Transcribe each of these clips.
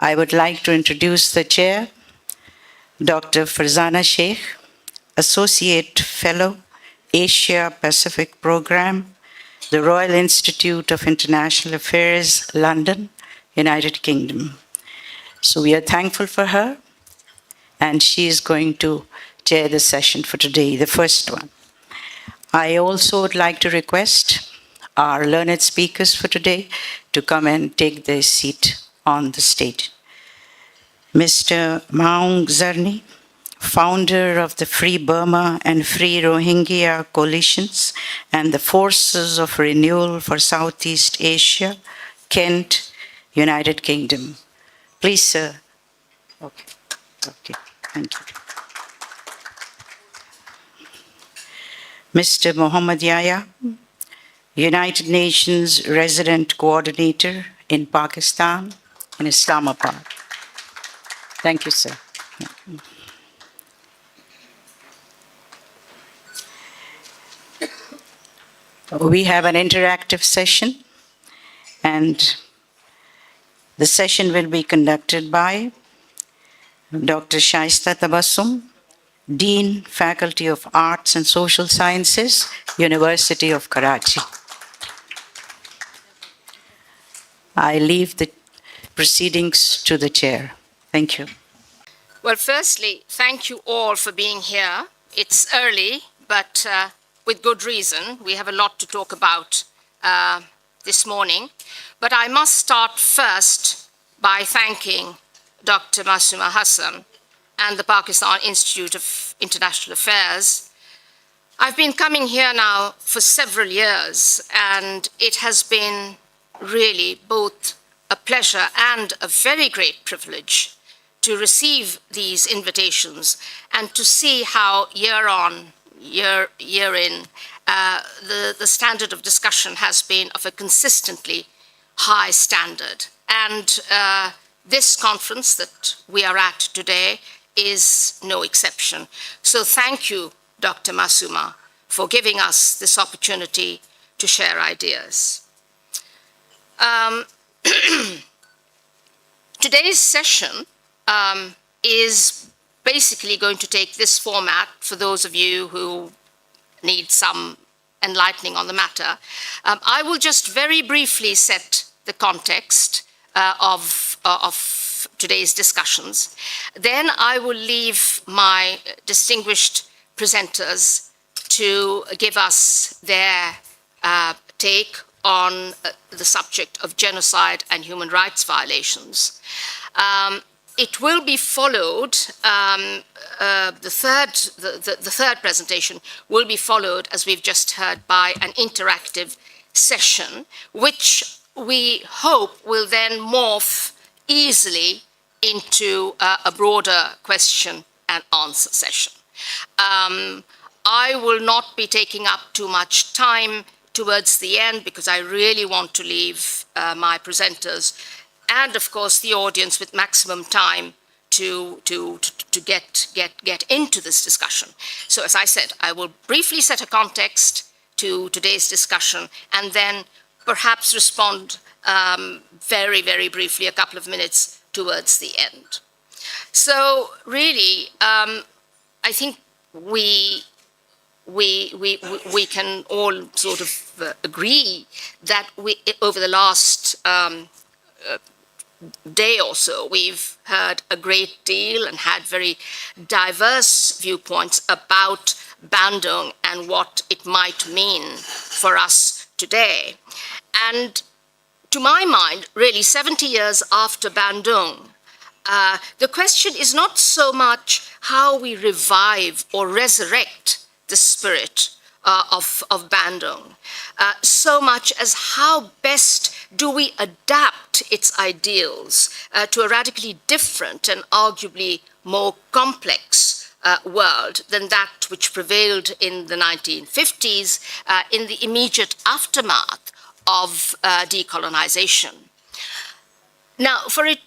I would like to introduce the chair, Dr. Farzana Sheikh, Associate Fellow, Asia Pacific Program, the Royal Institute of International Affairs, London, United Kingdom. So we are thankful for her, and she is going to chair the session for today, the first one. I also would like to request our learned speakers for today to come and take their seat on the stage. Mr. Maung Zarni, founder of the Free Burma and Free Rohingya coalitions and the Forces of Renewal for Southeast Asia, Kent, United Kingdom. Please, sir. Okay, thank you. Mr. Mohammad Yahya, United Nations Resident Coordinator in Pakistan, in Islamabad. Thank you, sir. We have an interactive session, and the session will be conducted by Dr. Shaista Tabassum, Dean, Faculty of Arts and Social Sciences, University of Karachi. I leave the proceedings to the chair. Thank you. Well, firstly, thank you all for being here. It's early, but with good reason. We have a lot to talk about this morning. But I must start first by thanking Dr. Masuma Hassan and the Pakistan Institute of International Affairs. I've been coming here now for several years, and it has been really both a pleasure and a very great privilege to receive these invitations and to see how year on, year in, the standard of discussion has been of a consistently high standard. And this conference that we are at today is no exception. So thank you, Dr. Masuma, for giving us this opportunity to share ideas. Today's session is basically going to take this format for those of you who need some enlightening on the matter. I will just very briefly set the context of today's discussions. Then I will leave my distinguished presenters to give us their take on the subject of genocide and human rights violations. It will be followed, the third presentation will be followed, as we've just heard, by an interactive session, which we hope will then morph easily into a broader question and answer session. I will not be taking up too much time towards the end because I really want to leave my presenters and, of course, the audience with maximum time to get into this discussion. So, as I said, I will briefly set a context to today's discussion and then perhaps respond very, very briefly, a couple of minutes towards the end. So, really, I think we can all sort of agree that over the last day or so, we've heard a great deal and had very diverse viewpoints about Bandung and what it might mean for us today. And to my mind, really, 70 years after Bandung, the question is not so much how we revive or resurrect the spirit of Bandung, so much as how best do we adapt its ideals to a radically different and arguably more complex world than that which prevailed in the 1950s in the immediate aftermath of decolonization. Now, for it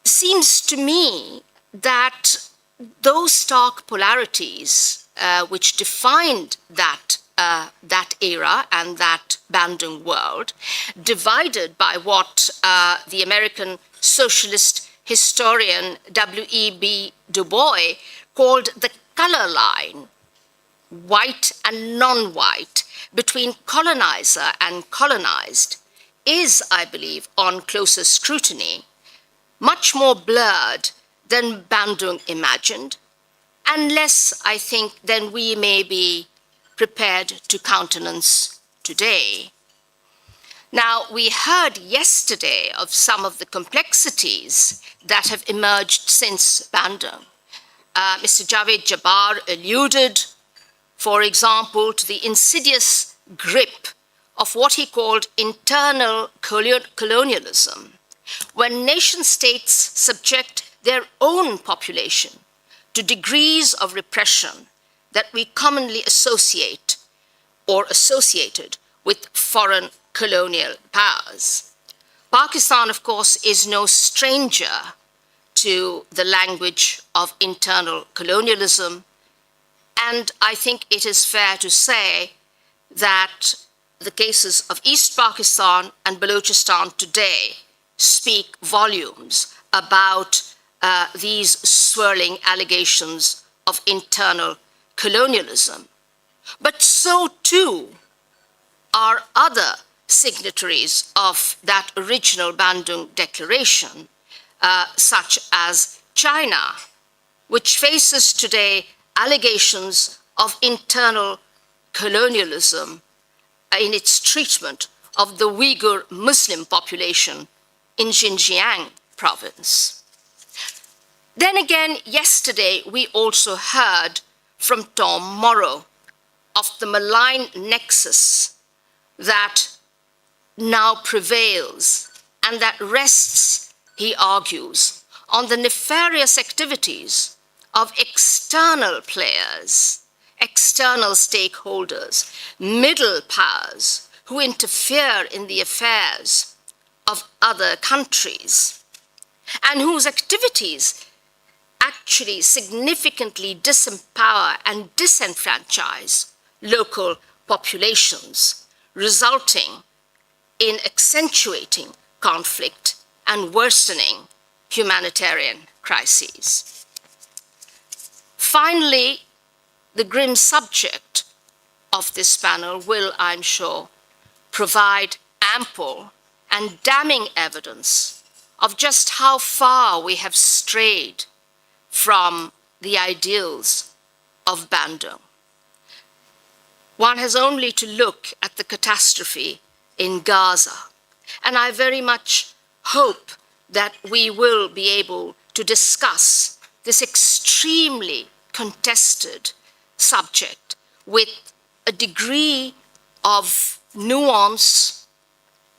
seems to me that those stark polarities which defined that era and that Bandung world, divided by what the American socialist historian W.E.B. Du Bois called the color line, white and non-white, between colonizer and colonized, is, I believe, on closer scrutiny, much more blurred than Bandung imagined, and less, I think, than we may be prepared to countenance today. Now, we heard yesterday of some of the complexities that have emerged since Bandung. Mr. Javed Jabbar alluded, for example, to the insidious grip of what he called internal colonialism, when nation states subject their own population to degrees of repression that we commonly associate or associated with foreign colonial powers. Pakistan, of course, is no stranger to the language of internal colonialism, and I think it is fair to say that the cases of East Pakistan and Balochistan today speak volumes about these swirling allegations of internal colonialism. But so too are other signatories of that original Bandung Declaration, such as China, which faces today allegations of internal colonialism in its treatment of the Uyghur Muslim population in Xinjiang province. Then again, yesterday, we also heard from Tom Morrow of the malign nexus that now prevails and that rests, he argues, on the nefarious activities of external players, external stakeholders, middle powers who interfere in the affairs of other countries and whose activities actually significantly disempower and disenfranchise local populations, resulting in accentuating conflict and worsening humanitarian crises. Finally, the grim subject of this panel will, I'm sure, provide ample and damning evidence of just how far we have strayed from the ideals of Bandung. One has only to look at the catastrophe in Gaza, and I very much hope that we will be able to discuss this extremely contested subject with a degree of nuance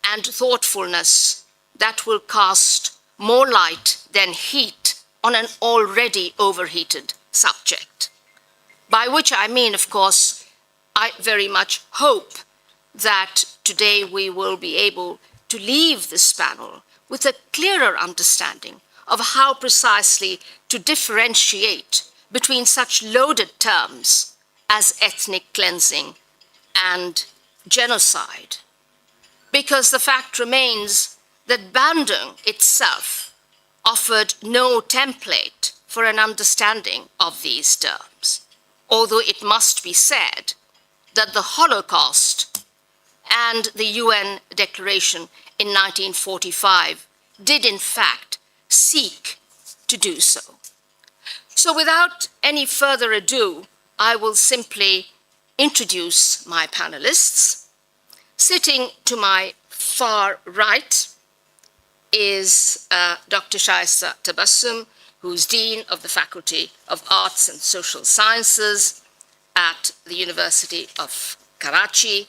and thoughtfulness that will cast more light than heat on an already overheated subject. By which I mean, of course, I very much hope that today we will be able to leave this panel with a clearer understanding of how precisely to differentiate between such loaded terms as ethnic cleansing and genocide. Because the fact remains that Bandung itself offered no template for an understanding of these terms, although it must be said that the Holocaust and the UN Declaration in 1945 did in fact seek to do so. So without any further ado, I will simply introduce my panelists. Sitting to my far right is Dr. Shaista Tabassum, who's Dean of the Faculty of Arts and Social Sciences at the University of Karachi.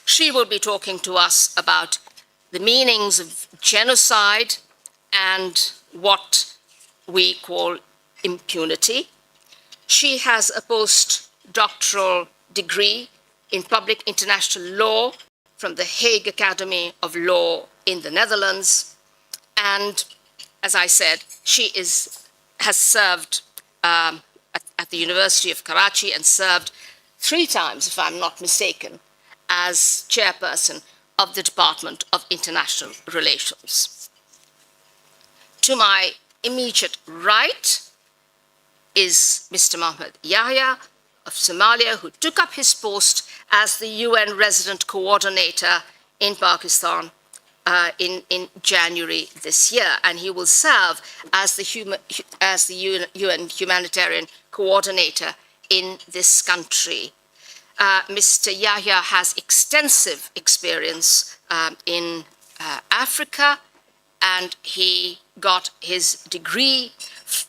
She will be talking to us about the meanings of genocide and what we call impunity. She has a postdoctoral degree in public international law from the Hague Academy of Law in the Netherlands. And as I said, she has served at the University of Karachi and served 3 times, if I'm not mistaken, as chairperson of the Department of International Relations. To my immediate right is Mr. Mohammed Yahya of Somalia, who took up his post as the UN resident coordinator in Pakistan in January this year, and he will serve as the UN humanitarian coordinator in this country. Mr. Yahya has extensive experience in Africa, and he got his degree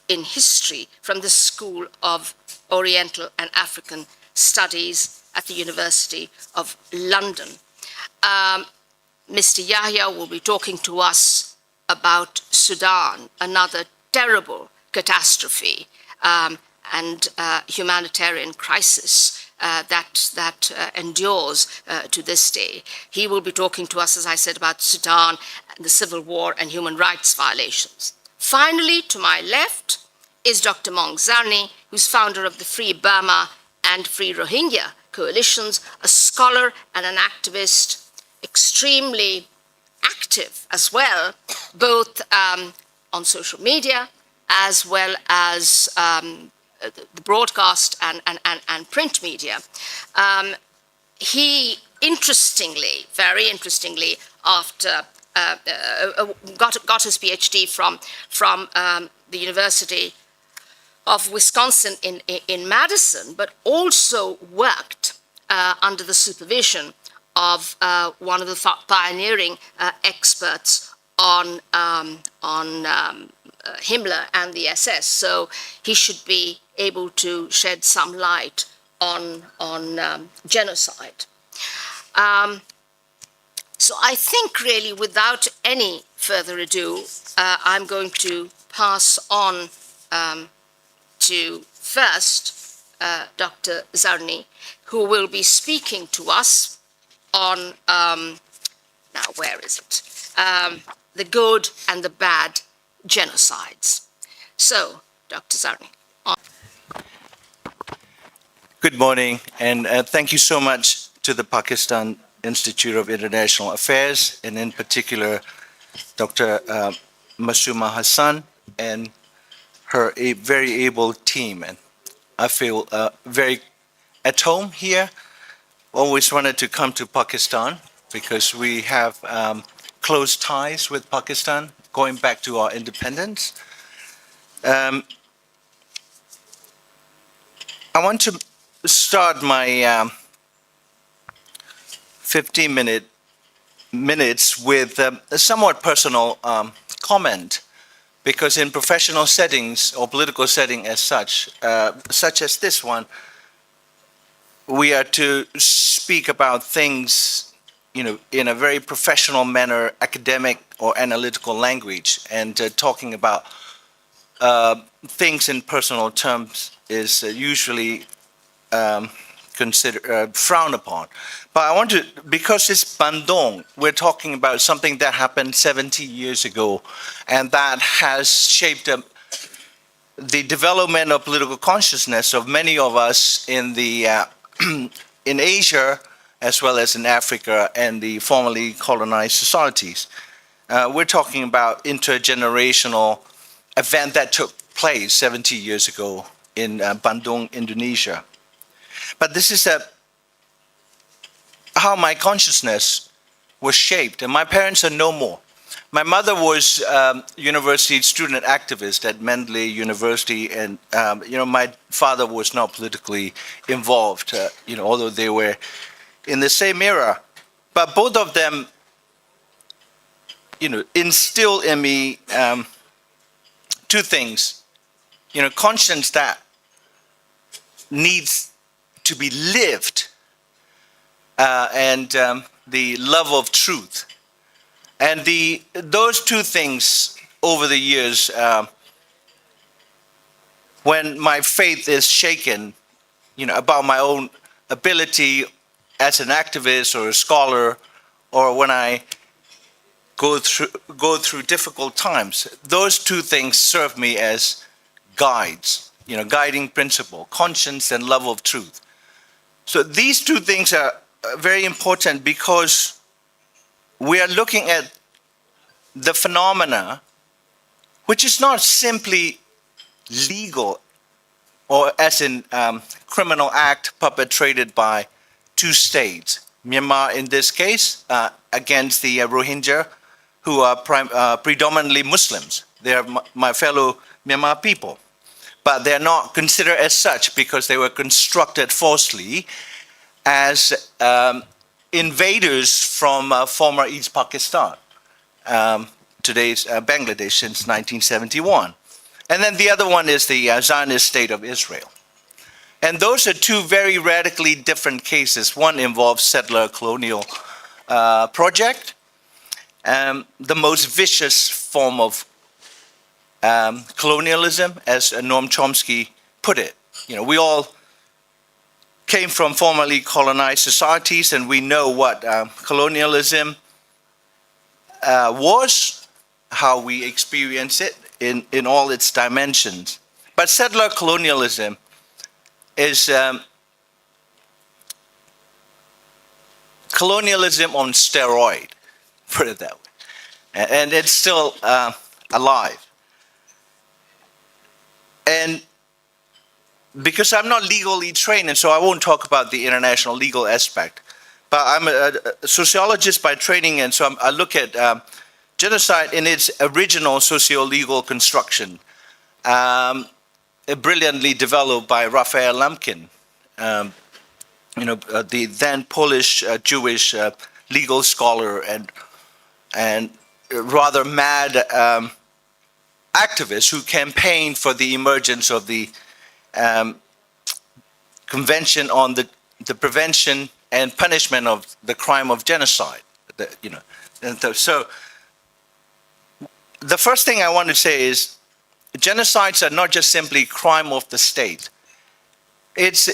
in history from the School of Oriental and African Studies at the University of London. Mr. Yahya will be talking to us about Sudan, another terrible catastrophe and humanitarian crisis that endures to this day. He will be talking to us, as I said, about Sudan, the civil war, and human rights violations. Finally, to my left is Dr. Mong Zarni, who's founder of the Free Burma and Free Rohingya coalitions, a scholar and an activist, extremely active as well, both on social media as well as the broadcast and print media. He interestingly, very interestingly, after got his PhD from the University of Wisconsin in Madison, but also worked under the supervision of one of the pioneering experts on Himmler and the SS. So he should be able to shed some light on genocide. So I think really, without any further ado, I'm going to pass on to first Dr. Zarni, who will be speaking to us on, now where is it? The good and the bad genocides. So, Dr. Zarni. Good morning, and thank you so much to the Pakistan Institute of International Affairs, and in particular, Dr. Masuma Hassan and her very able team. And I feel very at home here. Always wanted to come to Pakistan because we have close ties with Pakistan going back to our independence. I want to start my 15 minutes with a somewhat personal comment, because in professional settings or political setting as such as this one, we are to speak about things, in a very professional manner, academic or analytical language, and talking about things in personal terms is usually considered frowned upon. But I want to, because it's Bandung, we're talking about something that happened 70 years ago, and that has shaped the development of political consciousness of many of us in the in Asia as well as in Africa and the formerly colonized societies. We're talking about intergenerational event that took place 70 years ago in Bandung, Indonesia. But this is how my consciousness was shaped, and my parents are no more. My mother was university student activist at Mendeley University, and my father was not politically involved, although they were in the same era. But both of them, instill in me two things. Conscience that needs to be lived, and the love of truth. And those two things over the years, when my faith is shaken, about my own ability as an activist or a scholar, or when I go through difficult times, those two things serve me as guides, guiding principle, conscience and love of truth. So these two things are very important, because we are looking at the phenomena which is not simply legal or as in criminal act perpetrated by two states, Myanmar in this case against the Rohingya, who are predominantly Muslims. They are my fellow Myanmar people, but they're not considered as such because they were constructed falsely as invaders from former East Pakistan, today's Bangladesh since 1971. And then the other one is the Zionist State of Israel. And those are two very radically different cases. One involves settler colonial project, the most vicious form of colonialism, as Noam Chomsky put it. You know, we all came from formerly colonized societies, and we know what colonialism was, how we experience it in all its dimensions. But settler colonialism is colonialism on steroid, put it that way. And it's still alive. And because I'm not legally trained, and so I won't talk about the international legal aspect, but I'm a sociologist by training, and so I look at genocide in its original socio-legal construction, brilliantly developed by Raphael Lemkin, the then Polish Jewish legal scholar and rather mad activist who campaigned for the emergence of the Convention on the Prevention and Punishment of the Crime of Genocide. So the first thing I want to say is genocides are not just simply crime of the state. It's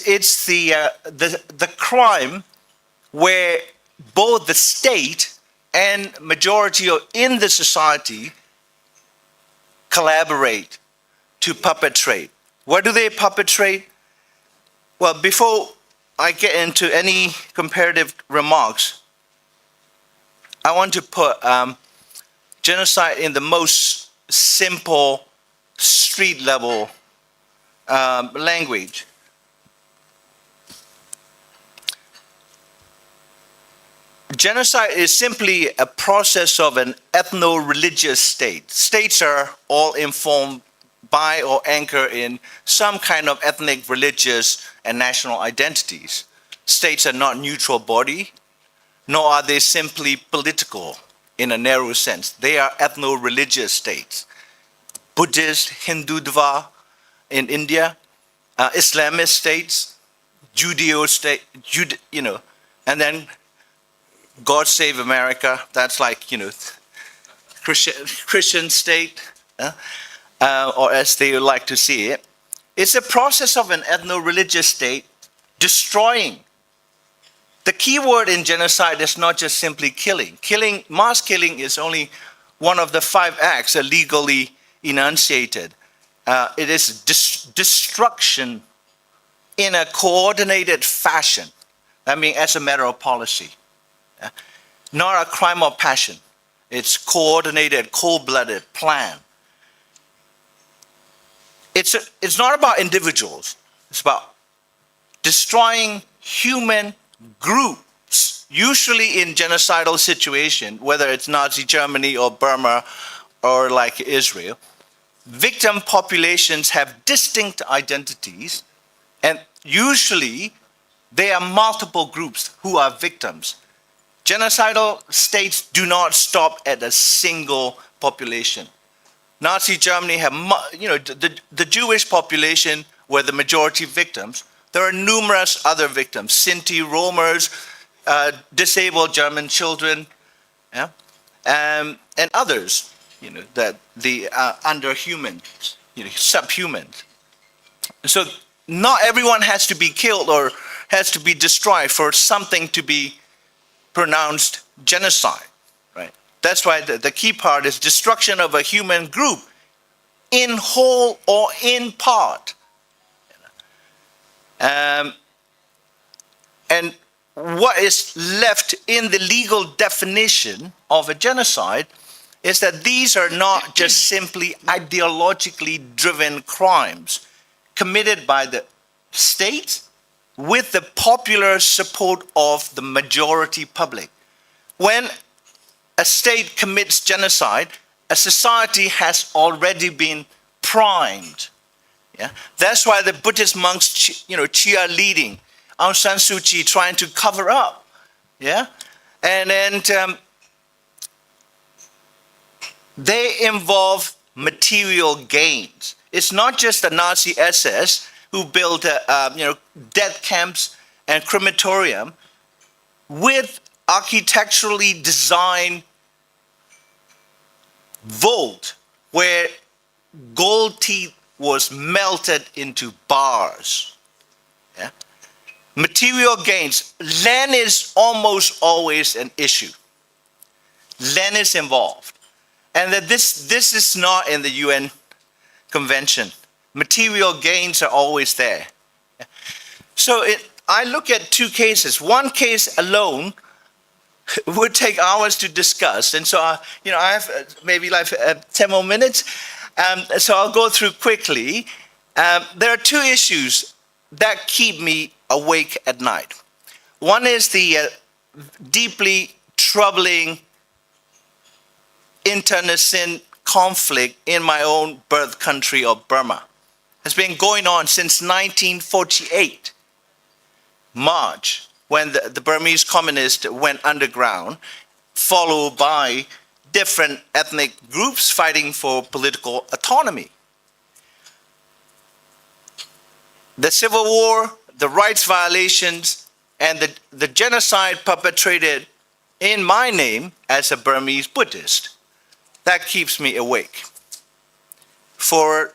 the crime where both the state and majority in the society collaborate to perpetrate. What do they perpetrate? Well, before I get into any comparative remarks, I want to put genocide in the most simple street level language. Genocide is simply a process of an ethno-religious state. States are all informed by or anchor in some kind of ethnic, religious, and national identities. States are not neutral body, nor are they simply political in a narrow sense. They are ethno-religious states. Buddhist, Hindutva in India, Islamist states, Judeo state, and then God Save America. That's like, Christian state. Or as they like to see it. It's a process of an ethno-religious state destroying. The key word in genocide is not just simply killing. Mass killing is only one of the 5 acts legally enunciated. It is destruction in a coordinated fashion. I mean, as a matter of policy. Not a crime of passion. It's coordinated, cold-blooded, planned. It's not about individuals. It's about destroying human groups, usually in genocidal situation, whether it's Nazi Germany or Burma or like Israel. Victim populations have distinct identities, and usually they are multiple groups who are victims. Genocidal states do not stop at a single population. Nazi Germany have, the Jewish population were the majority victims. There are numerous other victims, Sinti, Romers, disabled German children, and others, that the underhuman, subhuman. So not everyone has to be killed or has to be destroyed for something to be pronounced genocide. That's why the key part is destruction of a human group in whole or in part. And what is left in the legal definition of a genocide is that these are not just simply ideologically driven crimes committed by the state with the popular support of the majority public. When a state commits genocide, a society has already been primed. Yeah? That's why the Buddhist monks, cheerleading, Aung San Suu Kyi trying to cover up. Yeah? And they involve material gains. It's not just the Nazi SS who built death camps and crematorium with architecturally designed vault where gold teeth was melted into bars. Yeah? Material gains. Land is almost always an issue. Land is involved. And that this is not in the UN Convention. Material gains are always there. So I look at two cases. One case alone would take hours to discuss. And so, I have maybe like 10 more minutes. So I'll go through quickly. There are two issues that keep me awake at night. One is the deeply troubling internecine conflict in my own birth country of Burma. It's been going on since 1948, March, when the Burmese communists went underground, followed by different ethnic groups fighting for political autonomy. The civil war, the rights violations, and the genocide perpetrated in my name as a Burmese Buddhist. That keeps me awake for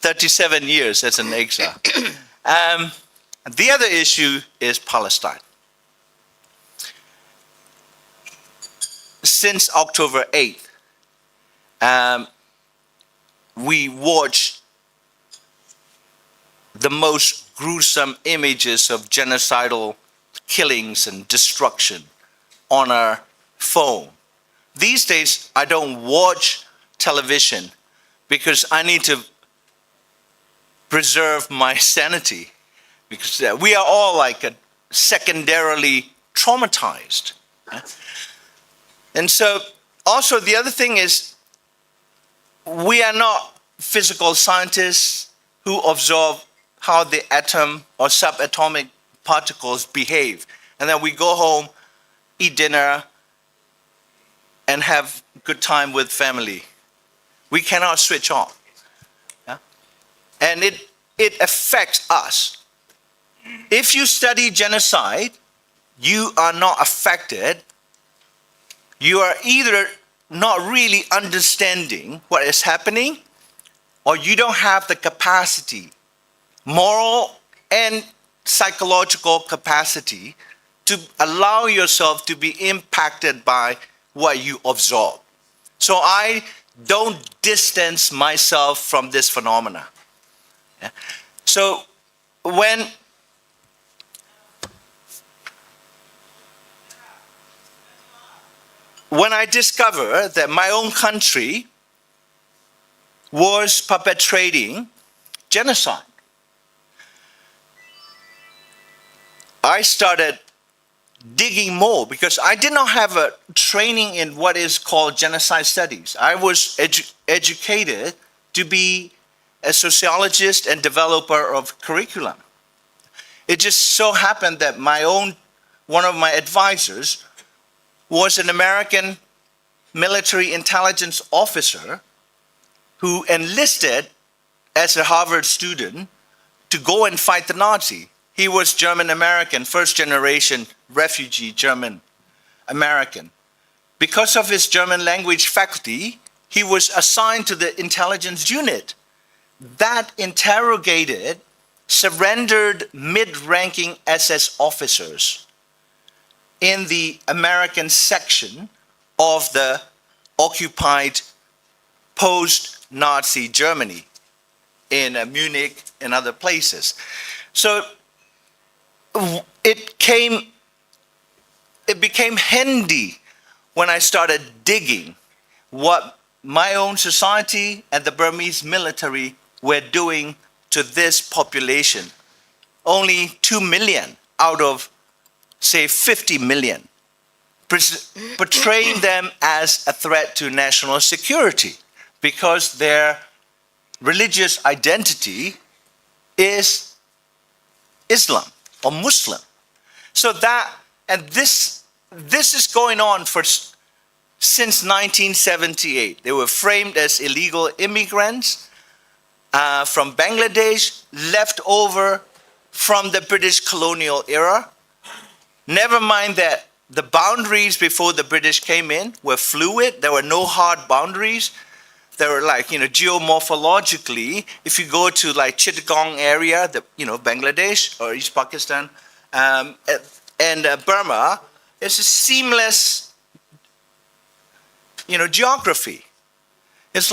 37 years as an exile. The other issue is Palestine. Since October 8th, we watched the most gruesome images of genocidal killings and destruction on our phone. These days, I don't watch television because I need to preserve my sanity, because we are all secondarily traumatized. And so also the other thing is, we are not physical scientists who observe how the atom or subatomic particles behave. And then we go home, eat dinner, and have good time with family. We cannot switch on. Yeah? And it affects us. If you study genocide, you are not affected. You are either not really understanding what is happening, or you don't have the capacity, moral and psychological capacity, to allow yourself to be impacted by what you absorb. So I don't distance myself from this phenomena. Yeah? So when I discovered that my own country was perpetrating genocide, I started digging more, because I did not have a training in what is called genocide studies. I was educated to be a sociologist and developer of curriculum. It just so happened that one of my advisors was an American military intelligence officer who enlisted as a Harvard student to go and fight the Nazi. He was German-American, first-generation refugee German-American. Because of his German language faculty, he was assigned to the intelligence unit that interrogated surrendered mid-ranking SS officers in the American section of the occupied post-Nazi Germany in Munich and other places. So it became handy when I started digging what my own society and the Burmese military were doing to this population. Only 2 million out of, say, 50 million, portraying them as a threat to national security because their religious identity is Islam or Muslim. So that, and this is going on since 1978. They were framed as illegal immigrants from Bangladesh, left over from the British colonial era. Never mind that the boundaries before the British came in were fluid. There were no hard boundaries. They were like, geomorphologically, if you go to like Chittagong area, Bangladesh or East Pakistan, and Burma, it's a seamless, geography. It's,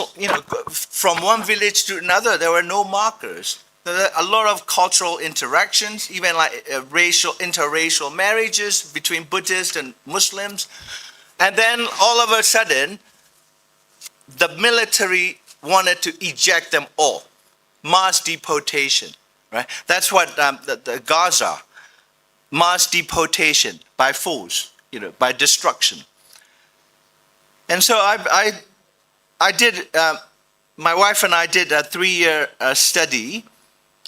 from one village to another, there were no markers. There were a lot of cultural interactions, even like interracial marriages between Buddhists and Muslims. And then all of a sudden, the military wanted to eject them all. Mass deportation, right? That's what the Gaza, mass deportation by force, by destruction. And so I did, my wife and I did a 3-year study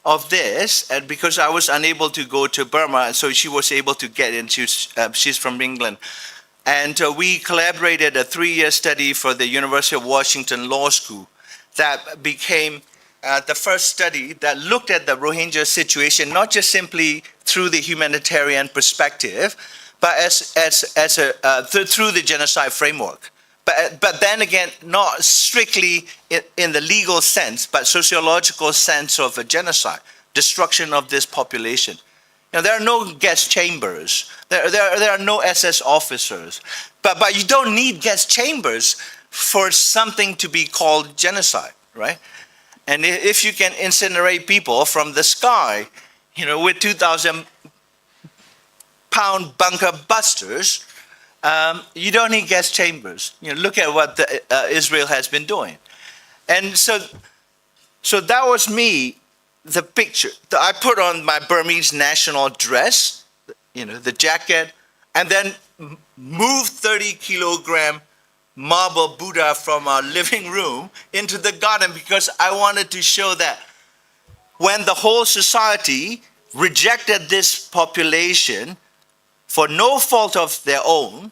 of this, and because I was unable to go to Burma, so she was able to get in. She's from England. And we collaborated a 3-year study for the University of Washington Law School that became the first study that looked at the Rohingya situation, not just simply through the humanitarian perspective, but through the genocide framework. But then again, not strictly in the legal sense, but sociological sense of a genocide, destruction of this population. There are no gas chambers. There are no SS officers. But you don't need gas chambers for something to be called genocide, right? And if you can incinerate people from the sky, with 2,000-pound bunker busters, you don't need gas chambers. Look at what Israel has been doing. And so that was me. The picture, I put on my Burmese national dress, the jacket, and then moved 30-kilogram marble Buddha from our living room into the garden because I wanted to show that when the whole society rejected this population for no fault of their own,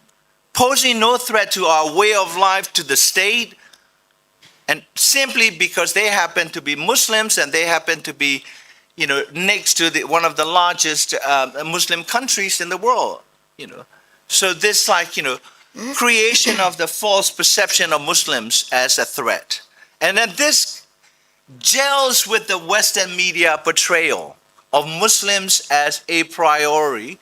posing no threat to our way of life, to the state, and simply because they happen to be Muslims and they happen to be, next to one of the largest Muslim countries in the world, So this creation of the false perception of Muslims as a threat. And then this gels with the Western media portrayal of Muslims as a priori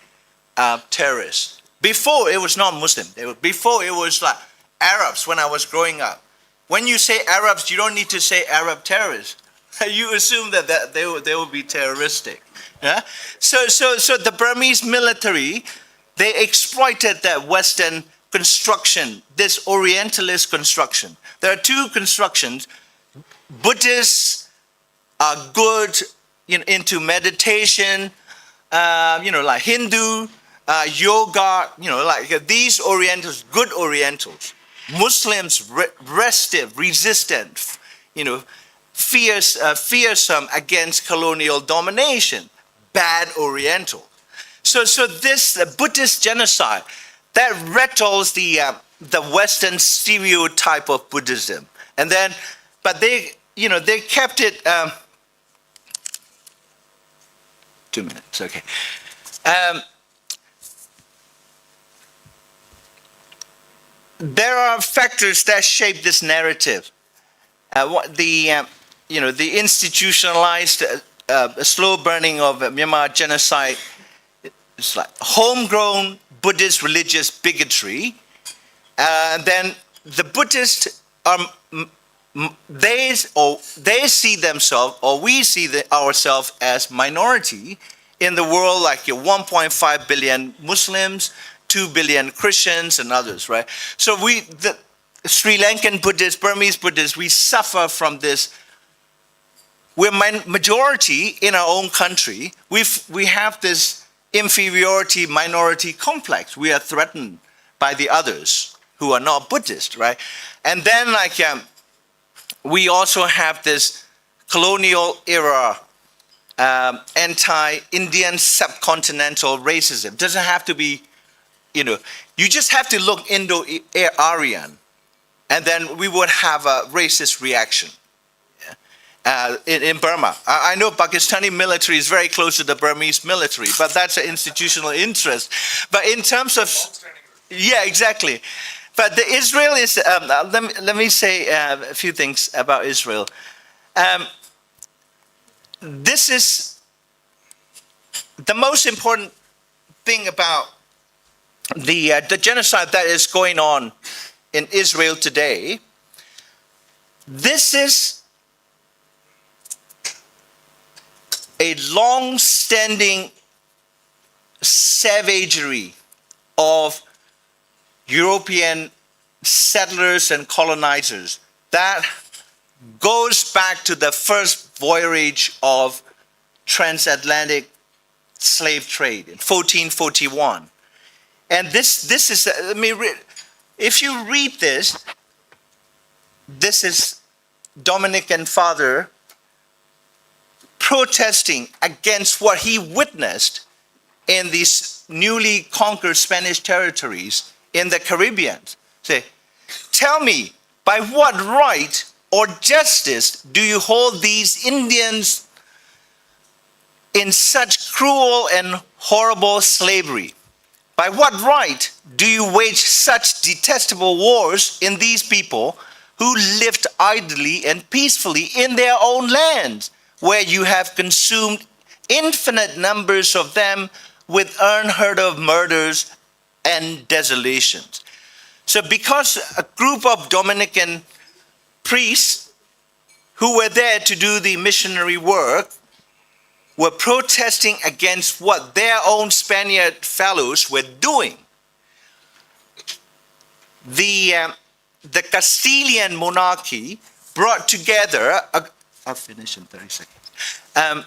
terrorists. Before it was not Muslim. Before it was like Arabs when I was growing up. When you say Arabs, you don't need to say Arab terrorists. You assume that they will be terroristic. Yeah? So the Burmese military, they exploited that Western construction, this Orientalist construction. There are two constructions. Buddhists are good into meditation, like Hindu, yoga, like these Orientals, good Orientals. Muslims, restive, resistant, fearsome against colonial domination, bad Oriental. So this Buddhist genocide, that rattles the Western stereotype of Buddhism. And then, but they kept it, 2 minutes, okay. There are factors that shape this narrative. The institutionalized slow burning of Myanmar genocide is like homegrown Buddhist religious bigotry. And then the Buddhists are they see themselves, or we see ourselves as minority in the world, like 1.5 billion Muslims, 2 billion Christians and others, right? So the Sri Lankan Buddhists, Burmese Buddhists, we suffer from this. We're majority in our own country. We have this inferiority minority complex. We are threatened by the others who are not Buddhist, right? And then we also have this colonial era anti-Indian subcontinental racism. Doesn't have to be, you just have to look Indo-Aryan, and then we would have a racist reaction. In Burma. I know Pakistani military is very close to the Burmese military, but that's an institutional interest. But in terms of, yeah, exactly. But the Israel is, let me say a few things about Israel. This is the most important thing about the genocide that is going on in Israel today. This is a long-standing savagery of European settlers and colonizers that goes back to the first voyage of transatlantic slave trade in 1441. And this is, if you read this is Dominican father protesting against what he witnessed in these newly conquered Spanish territories in the Caribbean. Say, tell me, by what right or justice do you hold these Indians in such cruel and horrible slavery? By what right do you wage such detestable wars in these people who lived idly and peacefully in their own lands, where you have consumed infinite numbers of them with unheard of murders and desolations? So because a group of Dominican priests who were there to do the missionary work were protesting against what their own Spaniard fellows were doing, the Castilian monarchy brought together I'll finish in 30 seconds.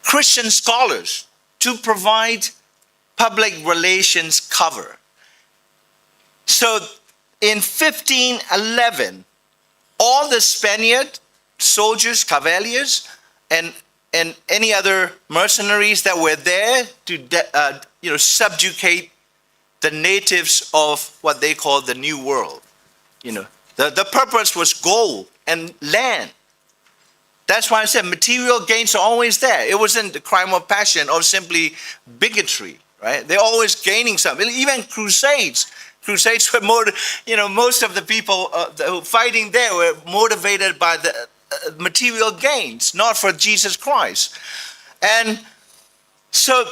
Christian scholars to provide public relations cover. So in 1511, all the Spaniard soldiers, cavaliers, and any other mercenaries that were there to subjugate the natives of what they call the New World. The purpose was gold and land. That's why I said material gains are always there. It wasn't the crime of passion or simply bigotry, right? They're always gaining something. Even crusades were more, most of the people fighting there were motivated by the material gains, not for Jesus Christ. And so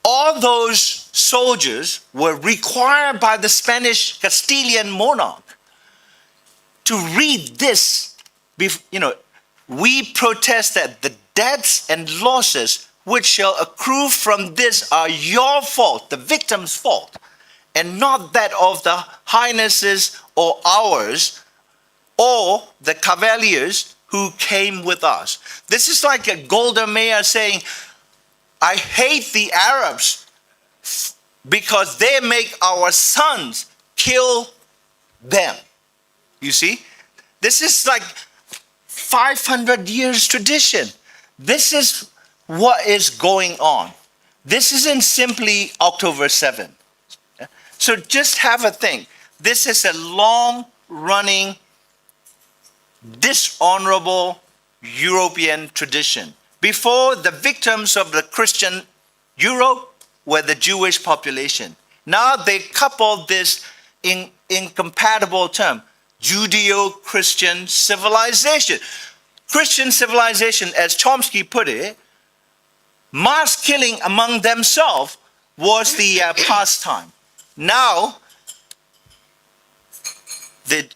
all those soldiers were required by the Spanish Castilian monarch to read this. We protest that the debts and losses which shall accrue from this are your fault, the victim's fault, and not that of the highnesses or ours or the cavaliers who came with us. This is like a Golda Meir saying, I hate the Arabs because they make our sons kill them. You see? This is like 500 years tradition. This is what is going on. This isn't simply October 7th. So just have a think. This is a long-running, dishonorable European tradition. Before, the victims of the Christian Europe were the Jewish population. Now they couple this incompatible term, Judeo-Christian civilization. Christian civilization, as Chomsky put it, mass killing among themselves was the pastime. Now, the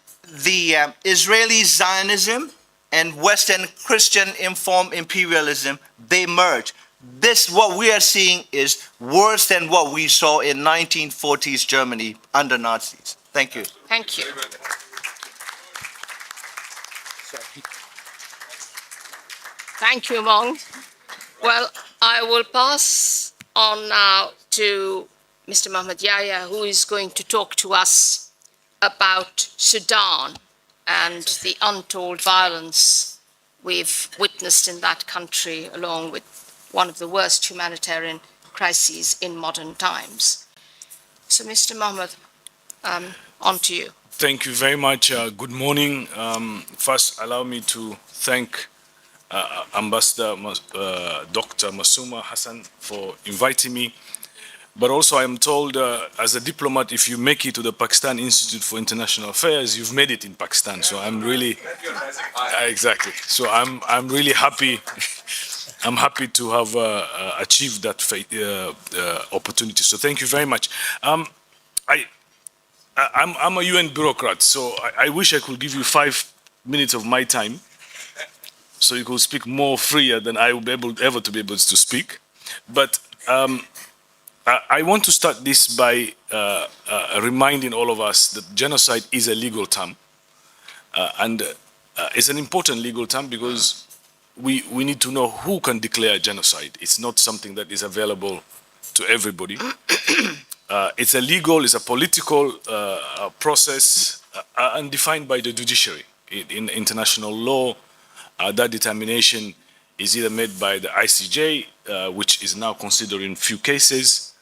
Israeli Zionism and Western Christian informed imperialism, they merge. This, what we are seeing, is worse than what we saw in 1940s Germany under Nazis. Thank you. Thank you. Thank you, Mong. Well, I will pass on now to Mr. Mohammed Yahya, who is going to talk to us about Sudan and the untold violence we've witnessed in that country, along with one of the worst humanitarian crises in modern times. So, Mr. Mohammed, on to you. Thank you very much. Good morning. First, allow me to thank Ambassador Dr. Masuma Hassan for inviting me. But also, I am told, as a diplomat, if you make it to the Pakistan Institute for International Affairs, you've made it in Pakistan. So I'm really exactly. So I'm really happy. I'm happy to have achieved that opportunity. So thank you very much. I'm a UN bureaucrat, so I wish I could give you 5 minutes of my time, so you could speak more freer than I will be able ever to be able to speak. But I want to start this by reminding all of us that genocide is a legal term, and it's an important legal term because we need to know who can declare genocide. It's not something that is available to everybody. It's a legal, it's a political process and defined by the judiciary. In international law, that determination is either made by the ICJ, which is now considering few cases,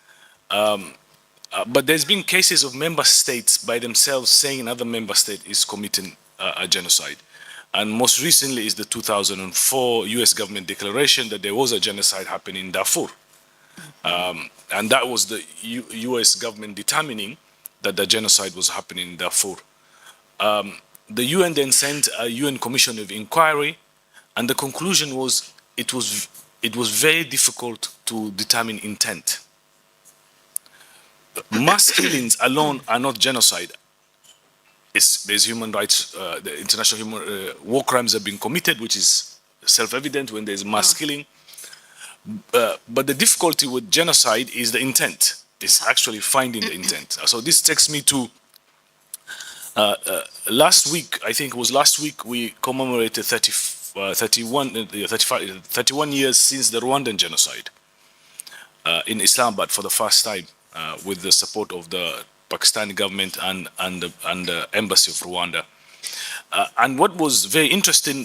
but there's been cases of member states by themselves saying another member state is committing a genocide. And most recently is the 2004 US government declaration that there was a genocide happening in Darfur. And that was the US government determining that the genocide was happening in Darfur. The UN then sent a UN commission of inquiry, and the conclusion was it was very difficult to determine intent. Mass killings alone are not genocide. There's human rights, the international human war crimes have been committed, which is self-evident when there's mass killing. But the difficulty with genocide is the intent. It's actually finding the intent. So this takes me to last week. I think it was last week we commemorated 31 years since the Rwandan genocide in Islamabad for the first time, with the support of the Pakistani government and the embassy of Rwanda. And what was very interesting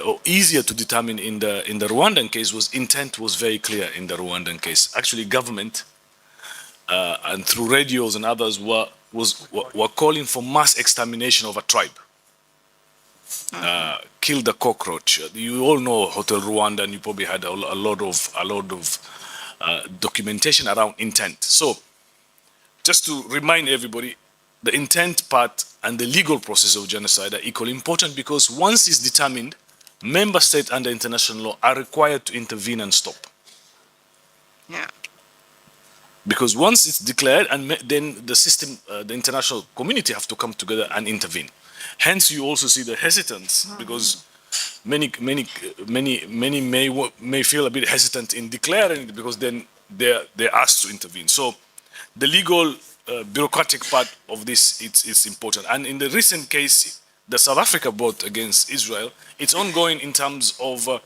or easier to determine in the Rwandan case was intent was very clear in the Rwandan case. Actually, government and through radios and others were calling for mass extermination of a tribe. Kill the cockroach. You all know Hotel Rwanda, and you probably had a lot of documentation around intent. So, just to remind everybody, the intent part and the legal process of genocide are equally important, because once it's determined, member states under international law are required to intervene and stop. Yeah. Because once it's declared, and then the system, the international community have to come together and intervene. Hence, you also see the hesitance, because many may feel a bit hesitant in declaring it, because then they're asked to intervene. So the legal bureaucratic part of this, it's important. And in the recent case, the South Africa brought against Israel, it's ongoing in terms of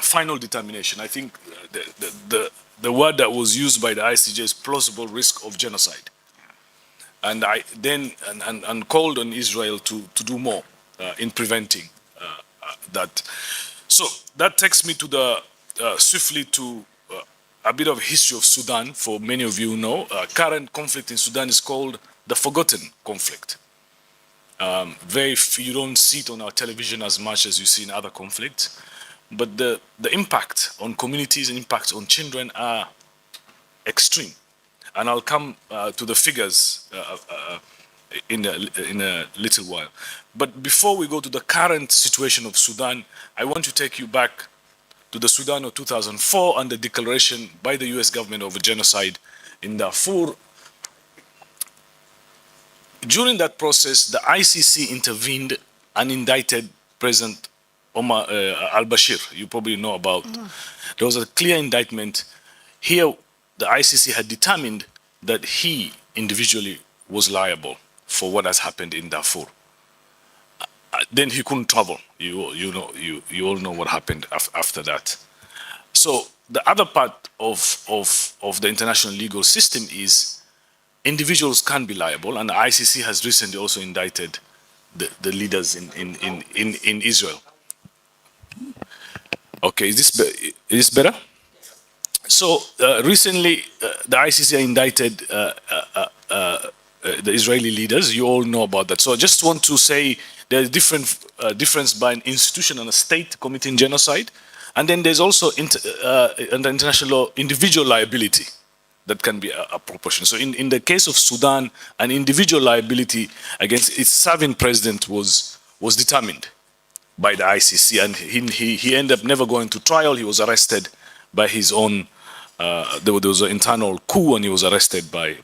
final determination. I think the word that was used by the ICJ is plausible risk of genocide. And I then and called on Israel to do more in preventing that. So that takes me to the swiftly to a bit of history of Sudan. For many of you know, current conflict in Sudan is called the forgotten conflict. You don't see it on our television as much as you see in other conflicts, but the impact on communities and impact on children are extreme. And I'll come to the figures in a little while. But before we go to the current situation of Sudan, I want to take you back to the Sudan of 2004 and the declaration by the US government of a genocide in Darfur. During that process, the ICC intervened and indicted President Omar al-Bashir, you probably know about. There was a clear indictment. Here, the ICC had determined that he individually was liable for what has happened in Darfur. Then he couldn't travel. You all know what happened after that. So the other part of the international legal system is individuals can be liable, and the ICC has recently also indicted the leaders in Israel. Okay, is this better? So recently, the ICC indicted the Israeli leaders. You all know about that. So I just want to say there's a difference by an institution and a state committing genocide, and then there's also under international law individual liability that can be a proportion. So in the case of Sudan, an individual liability against its serving president was determined by the ICC, and he ended up never going to trial. He was arrested by his own. There was an internal coup, and he was arrested by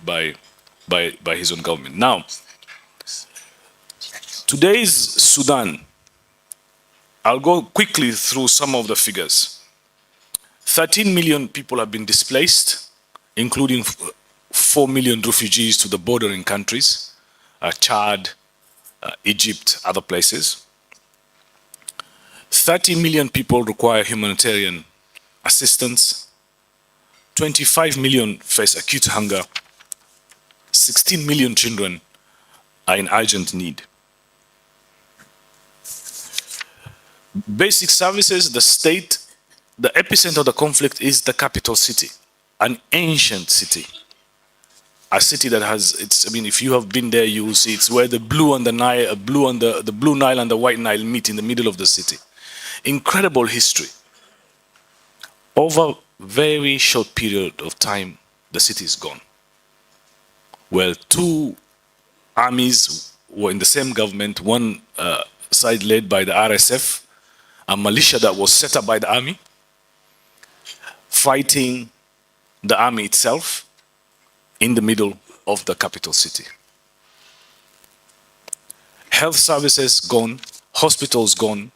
his own government. Now, today's Sudan. I'll go quickly through some of the figures. 13 million people have been displaced, including 4 million refugees to the bordering countries, Chad, Egypt, other places. 30 million people require humanitarian assistance. 25 million face acute hunger. 16 million children are in urgent need. Basic services, the state, the epicenter of the conflict is the capital city, an ancient city. A city that has, if you have been there, you will see it's where the blue and the Nile, the Blue Nile and the White Nile meet in the middle of the city. Incredible history. Over very short period of time, the city is gone. Well, two armies were in the same government, one side led by the RSF, a militia that was set up by the army, fighting the army itself in the middle of the capital city. Health services gone, hospitals gone,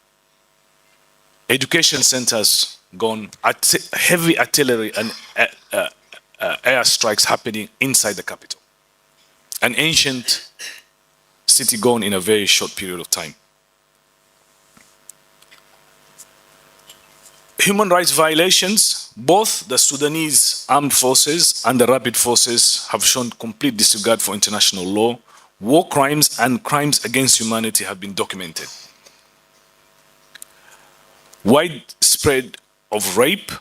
education centers gone, heavy artillery and air strikes happening inside the capital. An ancient city gone in a very short period of time. Human rights violations, both the Sudanese armed forces and the rapid forces have shown complete disregard for international law. War crimes and crimes against humanity have been documented. Widespread of rape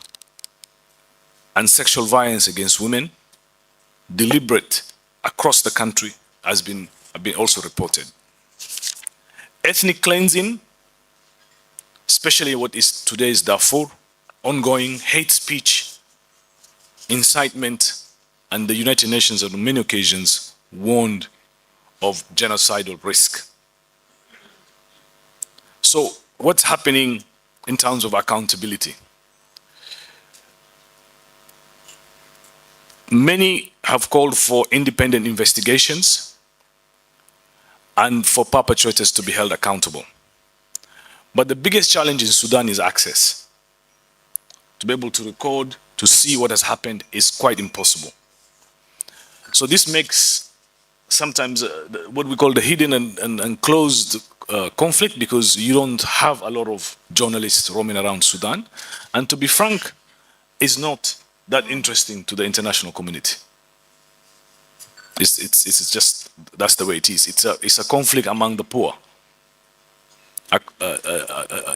and sexual violence against women, deliberate across the country, have been also reported. Ethnic cleansing, especially what is today's Darfur, ongoing hate speech, incitement, and the United Nations on many occasions warned of genocidal risk. So what's happening in terms of accountability? Many have called for independent investigations and for perpetrators to be held accountable. But the biggest challenge in Sudan is access. To be able to record, to see what has happened is quite impossible. So this makes sometimes what we call the hidden and closed conflict, because you don't have a lot of journalists roaming around Sudan. And to be frank, it's not that interesting to the international community. It's just, that's the way it is. It's a conflict among the poor.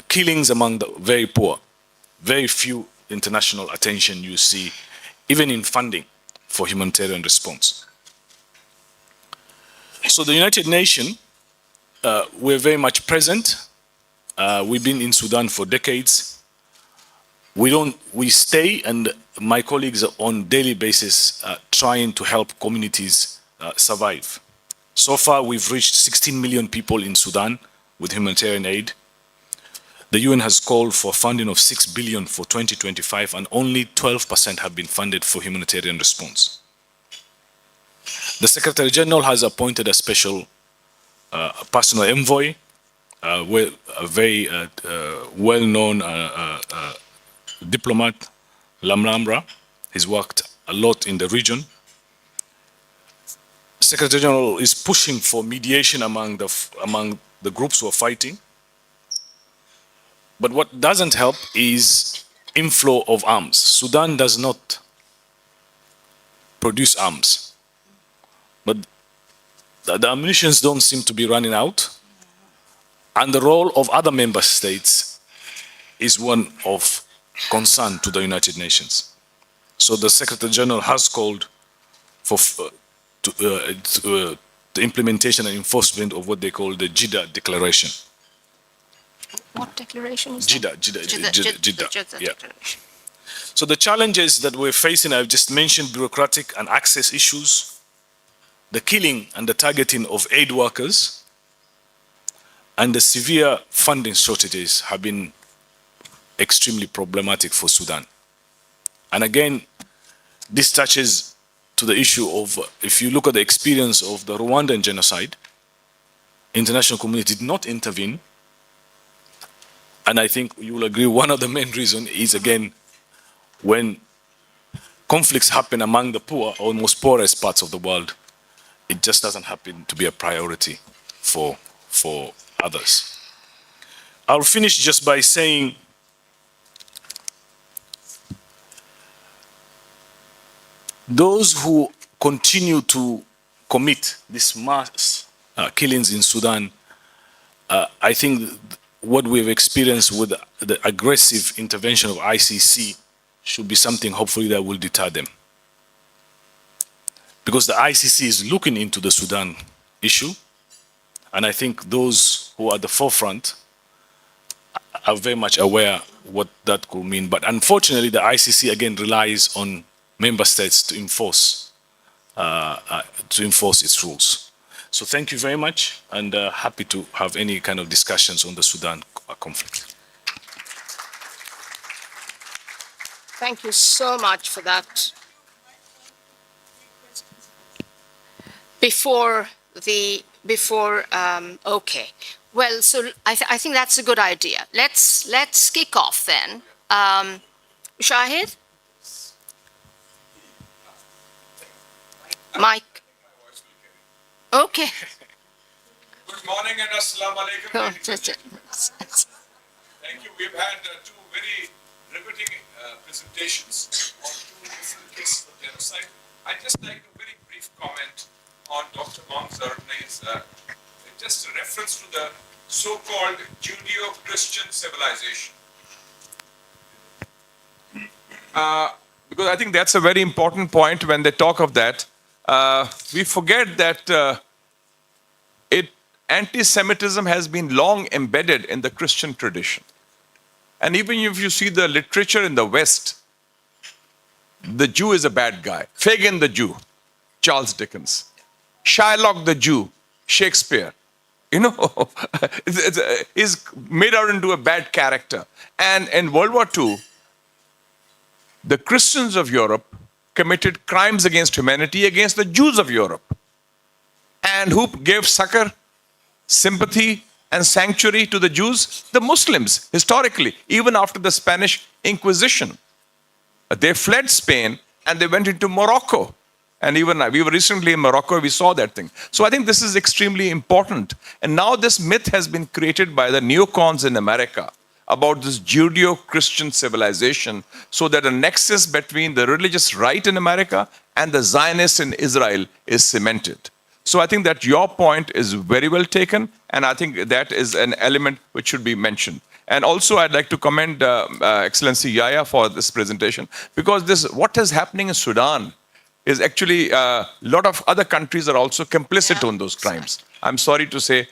Killings among the very poor. Very few international attention you see, even in funding for humanitarian response. So the United Nations, we're very much present. We've been in Sudan for decades. We stay, and my colleagues are on daily basis trying to help communities survive. So far, we've reached 16 million people in Sudan with humanitarian aid. The UN has called for funding of 6 billion for 2025, and only 12% have been funded for humanitarian response. The Secretary General has appointed a special personal envoy, a very well-known diplomat, Lamlamra. He's worked a lot in the region. Secretary General is pushing for mediation among the groups who are fighting. But what doesn't help is inflow of arms. Sudan does not produce arms, but the ammunitions don't seem to be running out. And the role of other member states is one of concern to the United Nations. So the Secretary General has called for the implementation and enforcement of what they call the Jeddah Declaration. What declaration is Jeddah, that? Jeddah. Yeah. Declaration. So the challenges that we're facing, I've just mentioned bureaucratic and access issues, the killing and the targeting of aid workers, and the severe funding shortages have been extremely problematic for Sudan. And again, this touches to the issue of, if you look at the experience of the Rwandan genocide, international community did not intervene. And I think you will agree one of the main reasons is, again, when conflicts happen among the poor or most poorest parts of the world, it just doesn't happen to be a priority for others. I'll finish just by saying those who continue to commit these mass killings in Sudan, I think what we've experienced with the aggressive intervention of ICC should be something hopefully that will deter them. Because the ICC is looking into the Sudan issue, and I think those who are at the forefront are very much aware what that could mean. But unfortunately, the ICC again relies on member states to enforce its rules. So thank you very much, and happy to have any kind of discussions on the Sudan conflict. Thank you so much for that. Okay. Well, so I think that's a good idea. Let's kick off then. Shahid? Mike? Okay. Good morning and assalamu alaikum. Thank you. We've had two very riveting presentations on two different cases of genocide. I'd just like a very brief comment on Dr. Mamzarne's just a reference to the so-called Judeo-Christian civilization. Because I think that's a very important point when they talk of that. We forget that anti-Semitism has been long embedded in the Christian tradition. And even if you see the literature in the West, the Jew is a bad guy. Fagin the Jew, Charles Dickens. Shylock the Jew, Shakespeare. You know, is made out into a bad character. And in World War II, the Christians of Europe committed crimes against humanity against the Jews of Europe. And who gave succor, sympathy, and sanctuary to the Jews? The Muslims, historically, even after the Spanish Inquisition. They fled Spain and they went into Morocco. And even we were recently in Morocco, we saw that thing. So I think this is extremely important. And now this myth has been created by the neocons in America about this Judeo-Christian civilization, so that a nexus between the religious right in America and the Zionists in Israel is cemented. So I think that your point is very well taken, and I think that is an element which should be mentioned. And also I'd like to commend Excellency Yahya for this presentation, because what is happening in Sudan is actually a lot of other countries are also complicit on those crimes. I'm sorry to say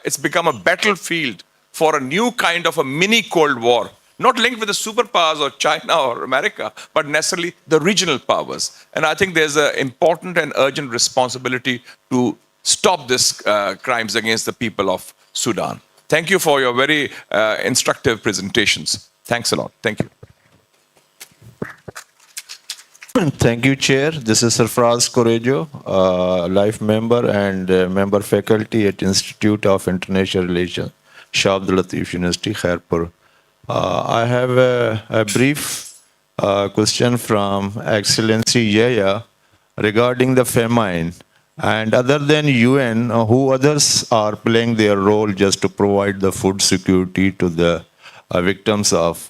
it's become a battlefield for a new kind of a mini Cold War, not linked with the superpowers or China or America, but necessarily the regional powers. And I think there's an important and urgent responsibility to stop these crimes against the people of Sudan. Thank you for your very instructive presentations. Thanks a lot. Thank you. Thank you, Chair. This is Sarfraz Korejo, life member and member faculty at Institute of International Relations, Shah Abdul Latif University, Khairpur. I have a brief question from Excellency Yaya regarding the famine. And other than UN, who others are playing their role just to provide the food security to the victims of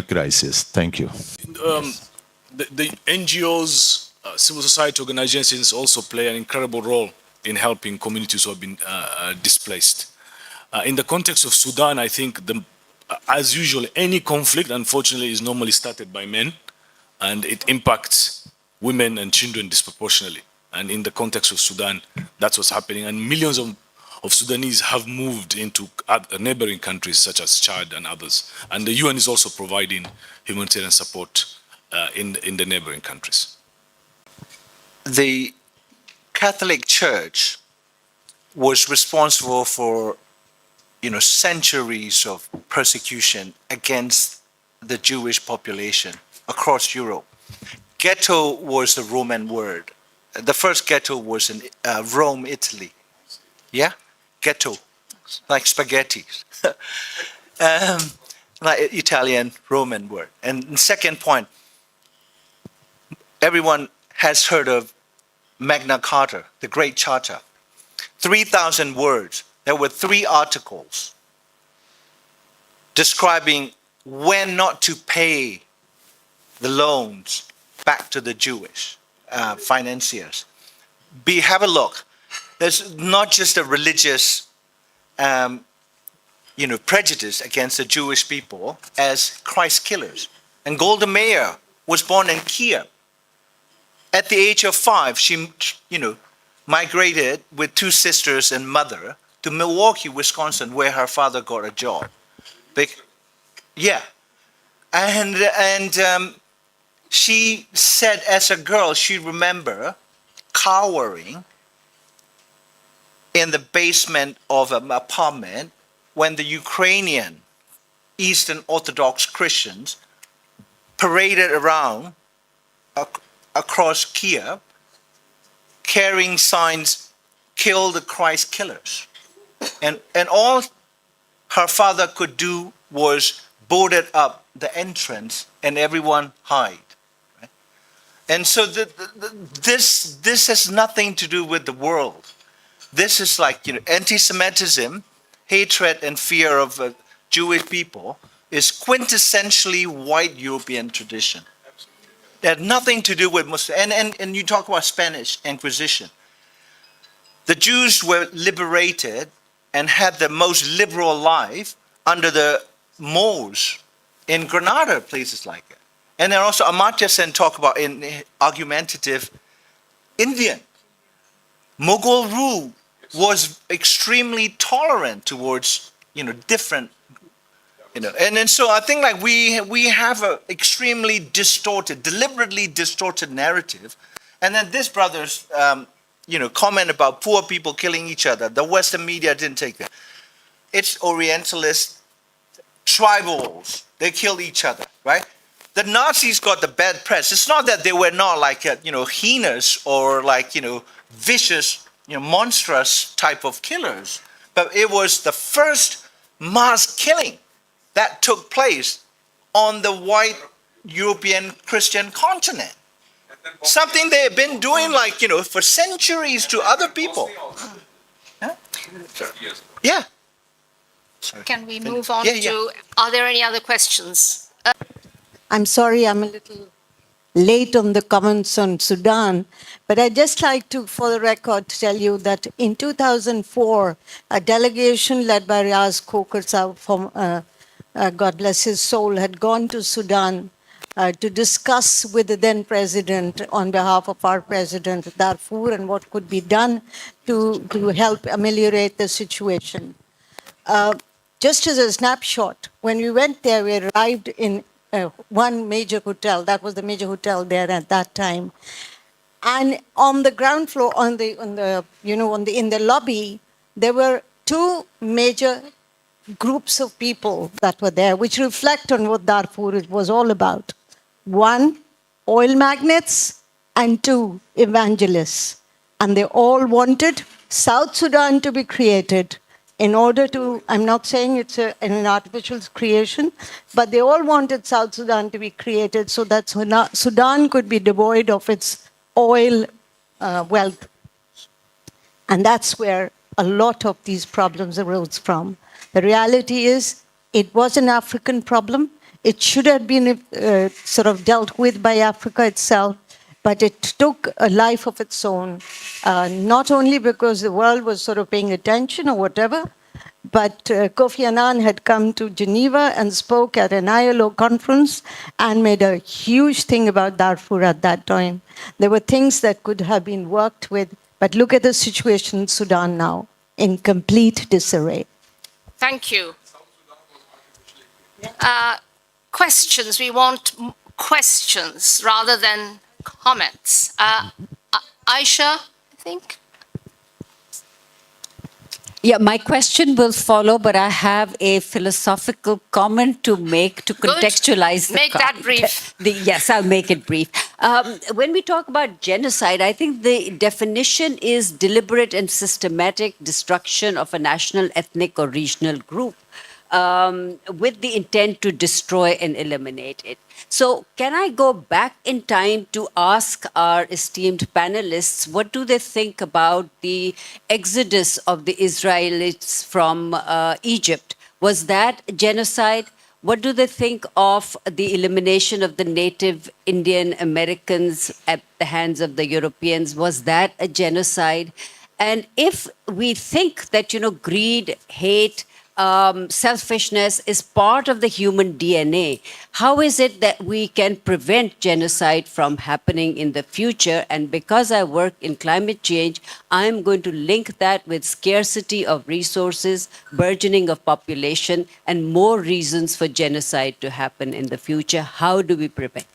crisis? Thank you. The NGOs, civil society organizations also play an incredible role in helping communities who have been displaced. In the context of Sudan, I think, as usual, any conflict, unfortunately, is normally started by men, and it impacts women and children disproportionately. And in the context of Sudan, that's what's happening. And millions of Sudanese have moved into neighboring countries such as Chad and others. And the UN is also providing humanitarian support in the neighboring countries. The Catholic Church was responsible for, centuries of persecution against the Jewish population across Europe. Ghetto was the Roman word. The first ghetto was in Rome, Italy. Yeah? Ghetto. Like spaghetti. Like Italian Roman word. And second point, everyone has heard of Magna Carta, the Great Charter. 3,000 words. There were 3 articles describing when not to pay the loans back to the Jewish financiers. Have a look. There's not just a religious, prejudice against the Jewish people as Christ killers. And Golda Meir was born in Kiev. At the age of 5, she, migrated with 2 sisters and mother to Milwaukee, Wisconsin, where her father got a job. And she said as a girl, she remembered cowering in the basement of an apartment when the Ukrainian Eastern Orthodox Christians paraded around across Kiev carrying signs, "Kill the Christ killers." And all her father could do was boarded up the entrance and everyone hide. Right? And so this has nothing to do with the world. This is like, anti-Semitism, hatred and fear of Jewish people is quintessentially white European tradition. It had nothing to do with Muslim. And you talk about Spanish Inquisition. The Jews were liberated and had the most liberal life under the Moors in Granada, places like it. And then also Amartya Sen talk about in argumentative Indian. Mughal rule was extremely tolerant towards, different, and so I think like we have a extremely distorted, deliberately distorted narrative. And then this brother's, comment about poor people killing each other. The Western media didn't take it. It's Orientalist tribals. They kill each other, right? The Nazis got the bad press. It's not that they were not like, heinous or like, vicious, monstrous type of killers, but it was the first mass killing that took place on the white European Christian continent. Something they have been doing like, for centuries to other people. Huh? Yeah. Sorry. Can we move on Yeah. to, are there any other questions? I'm sorry, I'm a little late on the comments on Sudan, but I'd just like to, for the record, tell you that in 2004, a delegation led by Riaz Khokhar from God bless his soul, had gone to Sudan to discuss with the then president on behalf of our president Darfur and what could be done to help ameliorate the situation. Just as a snapshot, when we went there, we arrived in one major hotel. That was the major hotel there at that time. And on the ground floor, in the lobby, there were 2 major groups of people that were there, which reflect on what Darfur was all about. One, oil magnates and 2 evangelists. And they all wanted South Sudan to be created in order to, I'm not saying it's an artificial creation, but they all wanted South Sudan to be created so that Sudan could be devoid of its oil wealth. And that's where a lot of these problems arose from. The reality is, it was an African problem. It should have been sort of dealt with by Africa itself, but it took a life of its own, not only because the world was sort of paying attention or whatever, but Kofi Annan had come to Geneva and spoke at an ILO conference and made a huge thing about Darfur at that time. There were things that could have been worked with, but look at the situation in Sudan now, in complete disarray. Thank you. Questions. We want questions rather than comments. Aisha, I think. Yeah, my question will follow, but I have a philosophical comment to make to Good. contextualize the Make that brief. Yes, I'll make it brief. When we talk about genocide, I think the definition is deliberate and systematic destruction of a national, ethnic, or regional group with the intent to destroy and eliminate it. So can I go back in time to ask our esteemed panelists, what do they think about the exodus of the Israelites from Egypt? Was that genocide? What do they think of the elimination of the native Indian Americans at the hands of the Europeans? Was that a genocide? And if we think that, greed, hate, selfishness is part of the human DNA, how is it that we can prevent genocide from happening in the future? And because I work in climate change, I'm going to link that with scarcity of resources, burgeoning of population, and more reasons for genocide to happen in the future. How do we prevent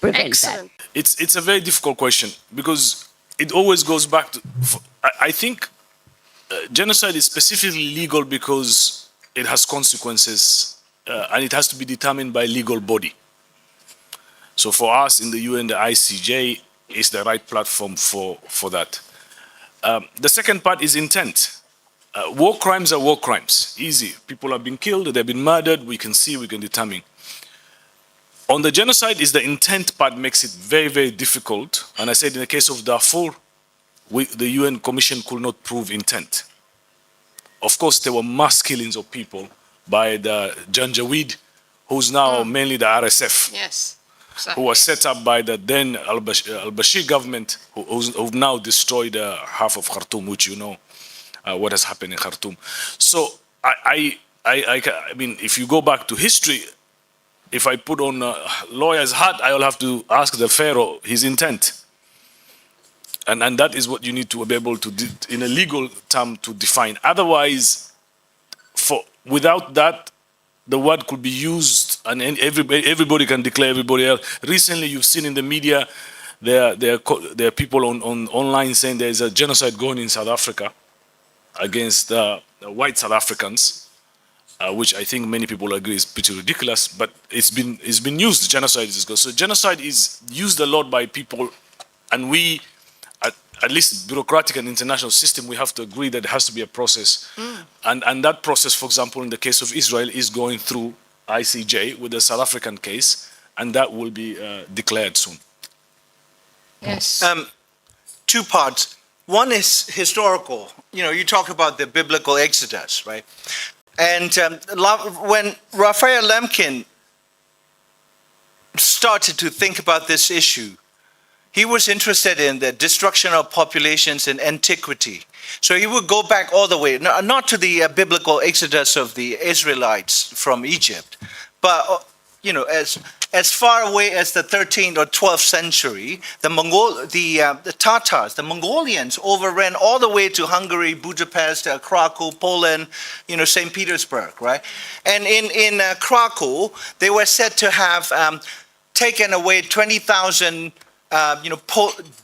Excellent. that? It's a very difficult question because it always goes back to, I think genocide is specifically legal because it has consequences and it has to be determined by legal body. So for us in the UN, the ICJ is the right platform for that. The second part is intent. War crimes are war crimes, easy. People have been killed, they've been murdered, we can see, we can determine. On the genocide is the intent part makes it very, very difficult. And I said in the case of Darfur, the UN Commission could not prove intent. Of course, there were mass killings of people by the Janjaweed, who's now mainly the RSF. Yes. Who was set up by the then al-Bashir government, who've now destroyed half of Khartoum, which what has happened in Khartoum. So I mean, if you go back to history, if I put on a lawyer's hat, I will have to ask the Pharaoh his intent. And that is what you need to be able to, in a legal term, to define. Otherwise, without that, the word could be used and everybody can declare everybody else. Recently, you've seen in the media, there are people online saying there is a genocide going in South Africa against the white South Africans, which I think many people agree is pretty ridiculous, but it's been used, genocide is good. So genocide is used a lot by people, and we, at least bureaucratic and international system, we have to agree that there has to be a process. And that process, for example, in the case of Israel, is going through ICJ with the South African case, and that will be declared soon. Yes. 2 parts. One is historical. You talk about the biblical exodus, right? And when Raphael Lemkin started to think about this issue, he was interested in the destruction of populations in antiquity. So he would go back all the way, not to the biblical exodus of the Israelites from Egypt, but as far away as the 13th or 12th century, the Tatars, the Mongolians, overran all the way to Hungary, Budapest, Krakow, Poland, St. Petersburg, right? And in Krakow, they were said to have taken away 20,000.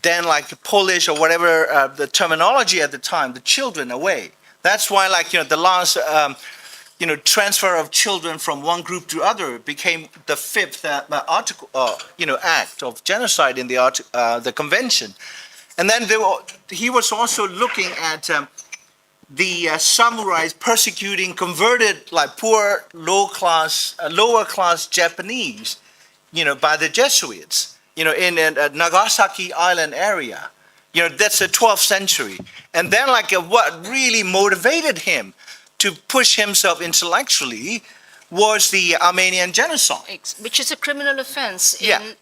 Then like Polish or whatever the terminology at the time, the children away. That's why the last transfer of children from one group to other became the fifth article, act of genocide in the convention. And then he was also looking at the samurais persecuting converted, like poor, lower class Japanese, by the Jesuits, in Nagasaki Island area. That's the 12th century. And then what really motivated him to push himself intellectually was the Armenian genocide. Which is a criminal offense in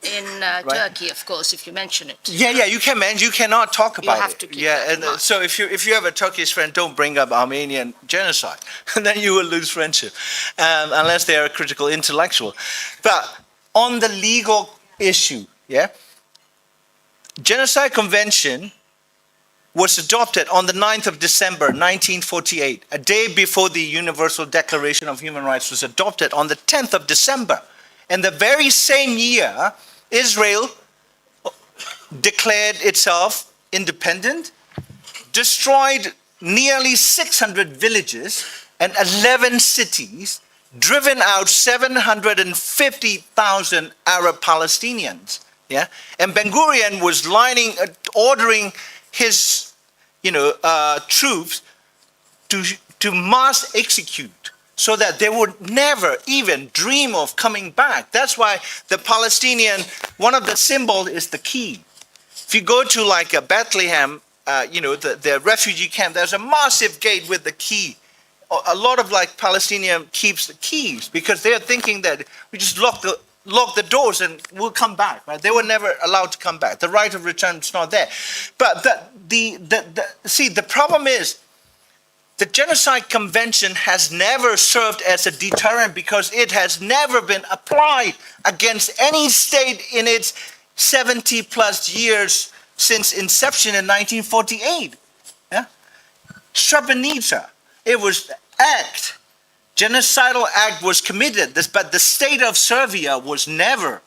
Turkey, of course, if you mention it. Yeah, you can mention. You cannot talk about it. You have to keep that in mind. So if you have a Turkish friend, don't bring up Armenian genocide, and then you will lose friendship, unless they are a critical intellectual. But on the legal issue, Genocide Convention was adopted on the 9th of December, 1948, a day before the Universal Declaration of Human Rights was adopted on the 10th of December. And the very same year, Israel declared itself independent, destroyed nearly 600 villages and 11 cities, driven out 750,000 Arab Palestinians. And Ben-Gurion was ordering his troops to mass execute so that they would never even dream of coming back. That's why the Palestinian, one of the symbols is the key. If you go to a Bethlehem, the refugee camp, there's a massive gate with the key. A lot of Palestinian keeps the keys because they're thinking that we just lock the doors and we'll come back. Right? They were never allowed to come back. The right of return is not there. But the problem is the Genocide Convention has never served as a deterrent because it has never been applied against any state in its 70 plus years since inception in 1948. Srebrenica, it was the act. Genocidal act was committed, but the state of Serbia was never,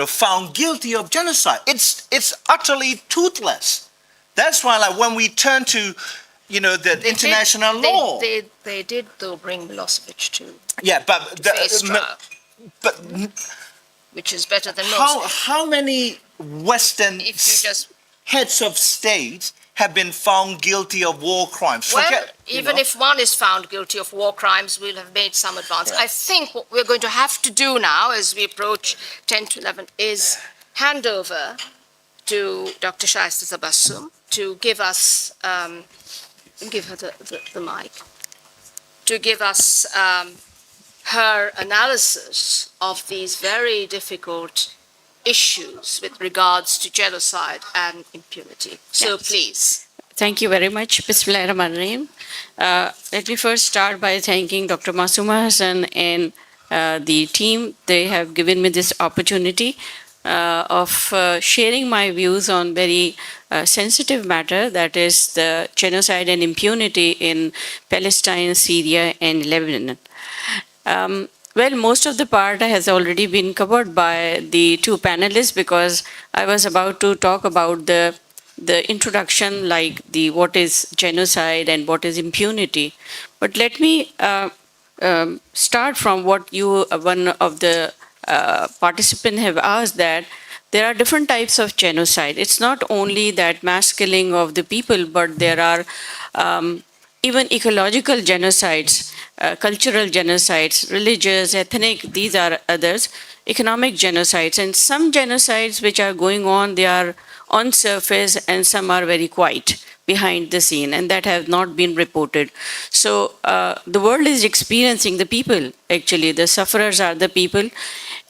found guilty of genocide. It's utterly toothless. That's why, when we turn to, the international law. They did, though, bring Milosevic to face trial, which is better than most. How many Western heads of states have been found guilty of war crimes? Even if one is found guilty of war crimes, we'll have made some advance. I think what we're going to have to do now, as we approach 10 to 11, is hand over to Dr. Shaista Tabassum to give us, give her the mic, to give us her analysis of these very difficult issues with regards to genocide and impunity. So please. Thank you very much. Bismillahirrahmanirrahim. Let me first start by thanking Dr. Masuma Hassan and the team. They have given me this opportunity of sharing my views on very sensitive matter, that is the genocide and impunity in Palestine, Syria, and Lebanon. Well, most of the part has already been covered by the two panelists because I was about to talk about the introduction, like what is genocide and what is impunity. But let me start from what one of the participants have asked, that there are different types of genocide. It's not only that mass killing of the people, but there are even ecological genocides, cultural genocides, religious, ethnic, these are others, economic genocides. And some genocides which are going on, they are on surface and some are very quiet behind the scene, and that have not been reported. So the world is experiencing, the people, actually, the sufferers are the people.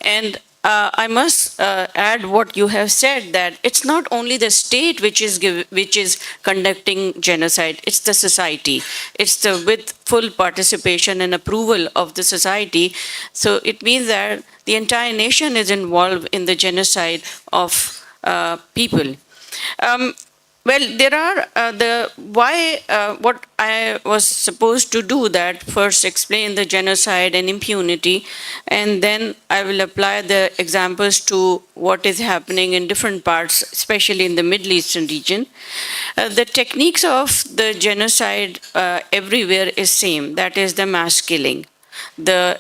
And I must add what you have said, that it's not only the state which is conducting genocide, it's the society. It's with full participation and approval of the society. So it means that the entire nation is involved in the genocide of people. Well, there are what I was supposed to do that first explain the genocide and impunity, and then I will apply the examples to what is happening in different parts, especially in the Middle Eastern region. The techniques of the genocide everywhere is same. That is the mass killing, the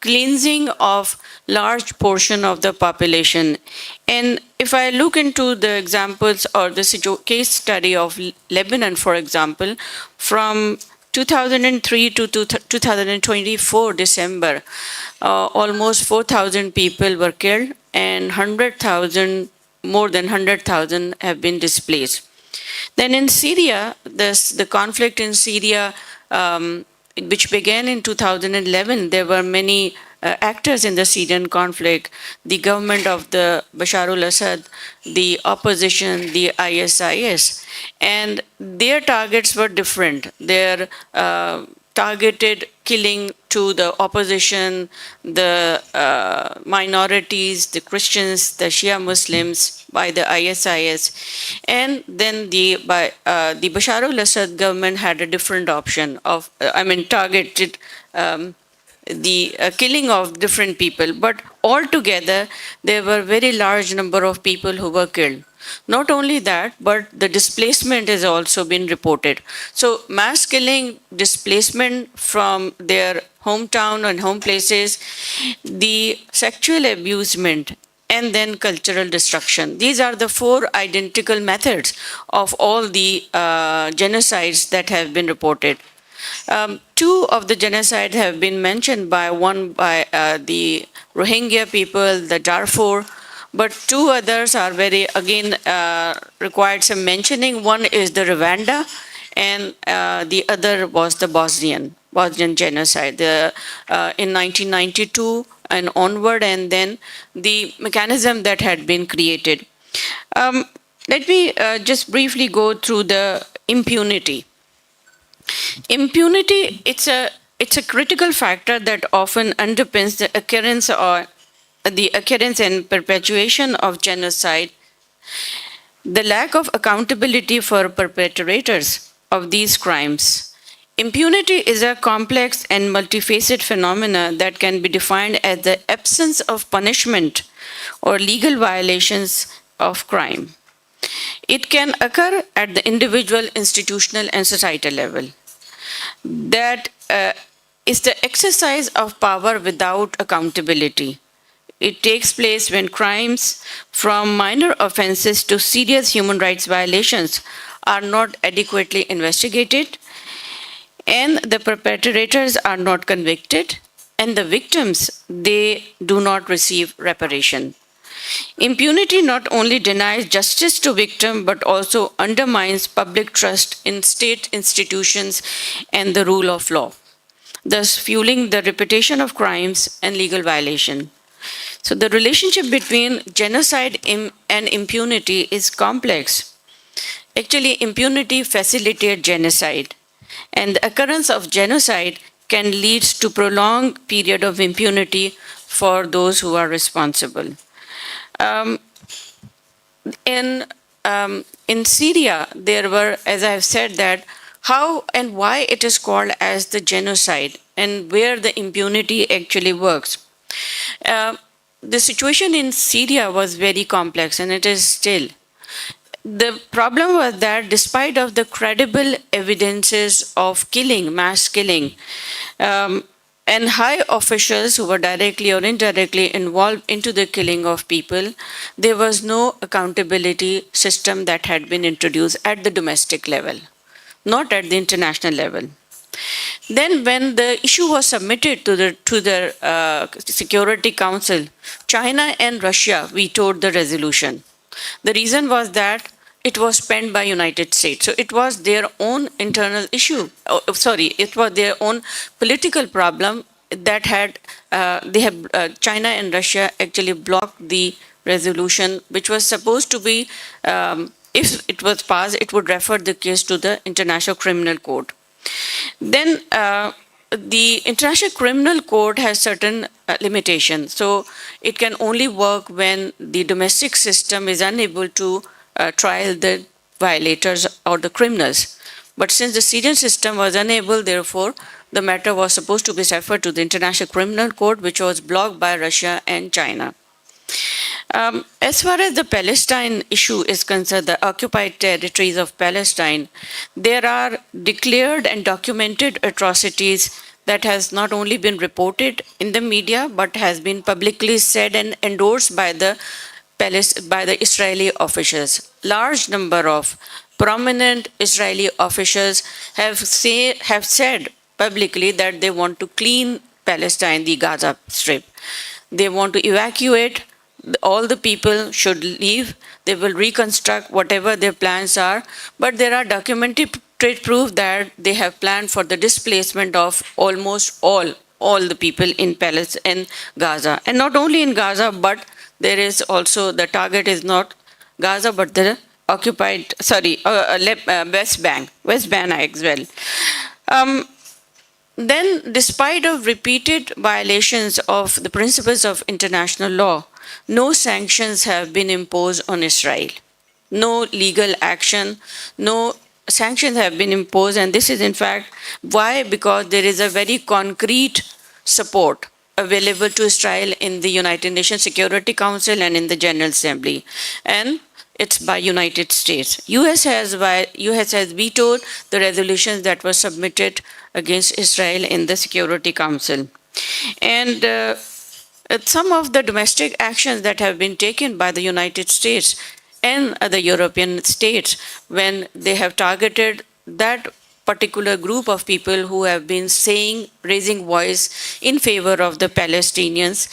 cleansing of large portion of the population. And if I look into the examples or the case study of Lebanon, for example, from 2003 to 2024 December, almost 4,000 people were killed and more than 100,000 have been displaced. Then in Syria, the conflict in Syria, which began in 2011, there were many actors in the Syrian conflict: the government of the Bashar al-Assad, the opposition, the ISIS, and their targets were different. Their targeted killing to the opposition, the minorities, the Christians, the Shia Muslims by the ISIS. And then the Bashar al-Assad government had a different option of, targeted the killing of different people. But altogether, there were very large number of people who were killed. Not only that, but the displacement has also been reported. So mass killing, displacement from their hometown and home places, the sexual abusement, and then cultural destruction. These are the four identical methods of all the genocides that have been reported. Two of the genocides have been mentioned one by the Rohingya people, the Darfur, but two others are required some mentioning. One is the Rwanda, and the other was the Bosnian genocide in 1992 and onward, and then the mechanism that had been created. Let me just briefly go through the impunity. Impunity, it's a critical factor that often underpins the occurrence and perpetuation of genocide. The lack of accountability for perpetrators of these crimes. Impunity is a complex and multifaceted phenomena that can be defined as the absence of punishment or legal violations of crime. It can occur at the individual, institutional, and societal level. That is the exercise of power without accountability. It takes place when crimes, from minor offenses to serious human rights violations, are not adequately investigated, and the perpetrators are not convicted, and the victims, they do not receive reparation. Impunity not only denies justice to victims, but also undermines public trust in state institutions and the rule of law, thus fueling the repetition of crimes and legal violation. So the relationship between genocide and impunity is complex. Actually, impunity facilitates genocide, and the occurrence of genocide can lead to prolonged period of impunity for those who are responsible. In Syria, there were, as I have said, that how and why it is called as the genocide and where the impunity actually works. The situation in Syria was very complex, and it is still. The problem was that despite of the credible evidences of killing, mass killing, and high officials who were directly or indirectly involved into the killing of people, there was no accountability system that had been introduced at the domestic level, not at the international level. Then when the issue was submitted to the Security Council, China and Russia vetoed the resolution. The reason was that it was penned by United States. So it was their own internal issue. It was their own political problem that China and Russia actually blocked the resolution, which was supposed to be, if it was passed, it would refer the case to the International Criminal Court. Then the International Criminal Court has certain limitations. So it can only work when the domestic system is unable to trial the violators or the criminals. But since the Syrian system was unable, therefore, the matter was supposed to be referred to the International Criminal Court, which was blocked by Russia and China. As far as the Palestine issue is concerned, the occupied territories of Palestine, there are declared and documented atrocities that has not only been reported in the media, but has been publicly said and endorsed by the Israeli officials. Large number of prominent Israeli officials have said publicly that they want to clean Palestine, the Gaza Strip. They want to evacuate. All the people should leave. They will reconstruct whatever their plans are. But there are documented proof that they have planned for the displacement of almost all the people in Gaza. And not only in Gaza, but there is also, the target is not Gaza, but the occupied, West Bank as well. Then, despite of repeated violations of the principles of international law, no sanctions have been imposed on Israel. No legal action, no sanctions have been imposed, and this is in fact why, because there is a very concrete support available to Israel in the United Nations Security Council and in the General Assembly. And it's by United States. US has vetoed the resolutions that were submitted against Israel in the Security Council. And some of the domestic actions that have been taken by the United States and the European states when they have targeted that particular group of people who have been raising voice in favor of the Palestinians.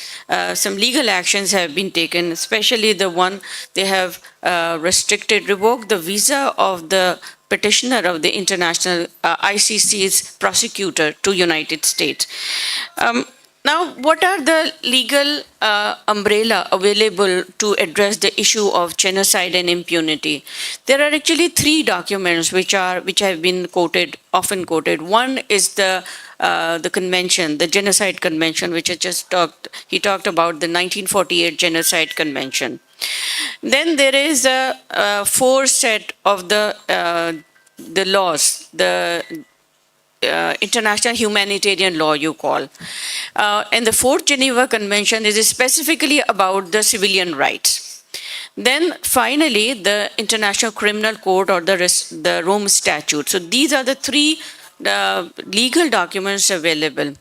Some legal actions have been taken, especially the one they have revoked the visa of the petitioner of the international ICC's prosecutor to United States. Now, what are the legal umbrella available to address the issue of genocide and impunity? There are actually three documents which have been often quoted. One is the convention, the Genocide Convention, which he talked about, the 1948 Genocide Convention. Then there is a fourth set of the laws, the international humanitarian law, you call. And the Fourth Geneva Convention is specifically about the civilian rights. Then finally, the International Criminal Court or the Rome Statute. So these are the three legal documents available.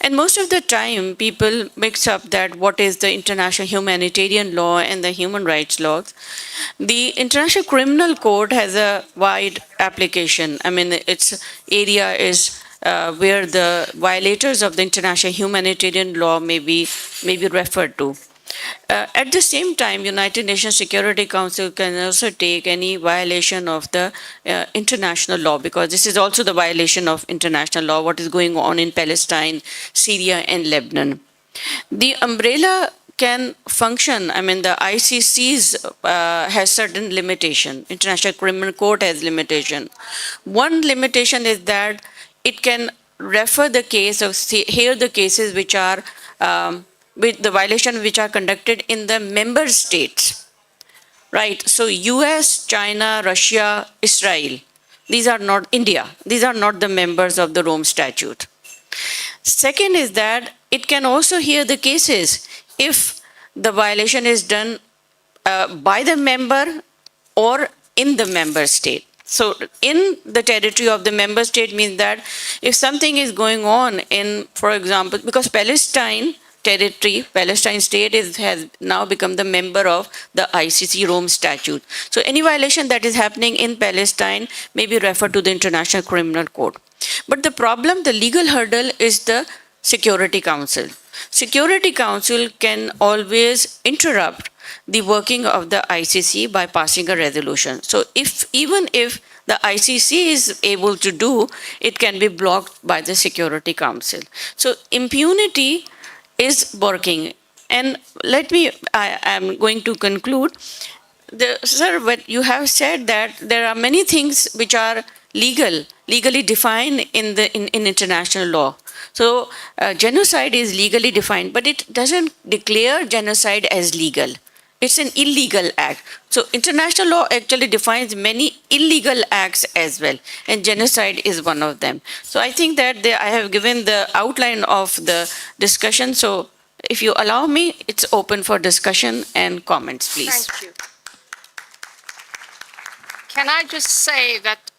And most of the time, people mix up that what is the international humanitarian law and the human rights laws. The International Criminal Court has a wide application. I mean, its area is where the violators of the international humanitarian law may be referred to. At the same time, United Nations Security Council can also take any violation of the international law, because this is also the violation of international law, what is going on in Palestine, Syria, and Lebanon. The umbrella can function. I mean, the ICC's has certain limitation. International Criminal Court has limitation. One limitation is that it can refer the case or hear the cases which are with the violation which are conducted in the member states, right? So US, China, Russia, Israel, these are not India. These are not the members of the Rome Statute. Second is that it can also hear the cases if the violation is done by the member or in the member state. So in the territory of the member state means that if something is going on in, for example, because Palestine state has now become the member of the ICC Rome Statute. So any violation that is happening in Palestine may be referred to the International Criminal Court. But the problem, the legal hurdle, is the Security Council. Security Council can always interrupt the working of the ICC by passing a resolution. So even if the ICC is able to do, it can be blocked by the Security Council. So impunity is working. And I am going to conclude. Sir, what you have said that there are many things which are legally defined in international law. So genocide is legally defined, but it doesn't declare genocide as legal. It's an illegal act. So international law actually defines many illegal acts as well, and genocide is one of them. So I think that I have given the outline of the discussion. So if you allow me, it's open for discussion and comments, please. Thank you. Can I just say that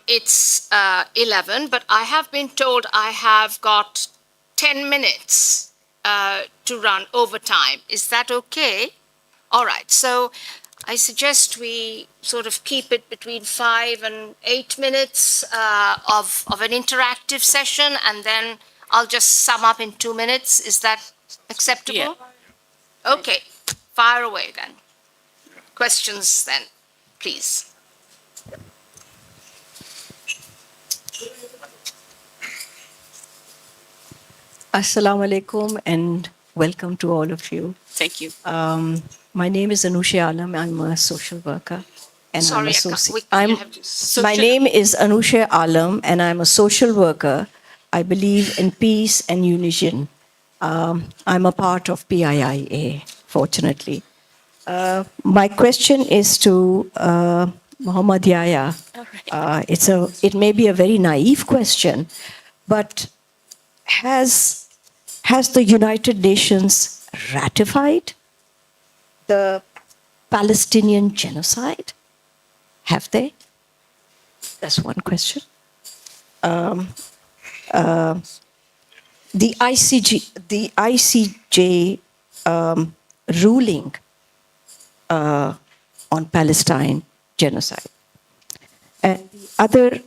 it's 11, but I have been told I have got 10 minutes to run overtime. Is that okay? All right, so I suggest we sort of keep it between 5 and 8 minutes of an interactive session, and then I'll just sum up in 2 minutes. Is that acceptable? Yeah. Okay, fire away then. Questions then, please. Assalamu alaikum and welcome to all of you. Thank you. My name is Anusha Alam. I'm a social worker. And Sorry, My name is Anusha Alam and I'm a social worker. I believe in peace and union. I'm a part of PIIA, fortunately. My question is to Muhammad Yahya. It may be a very naive question, but has the United Nations ratified the Palestinian genocide? Have they? That's one question. The ICJ ruling on Palestine genocide. And the other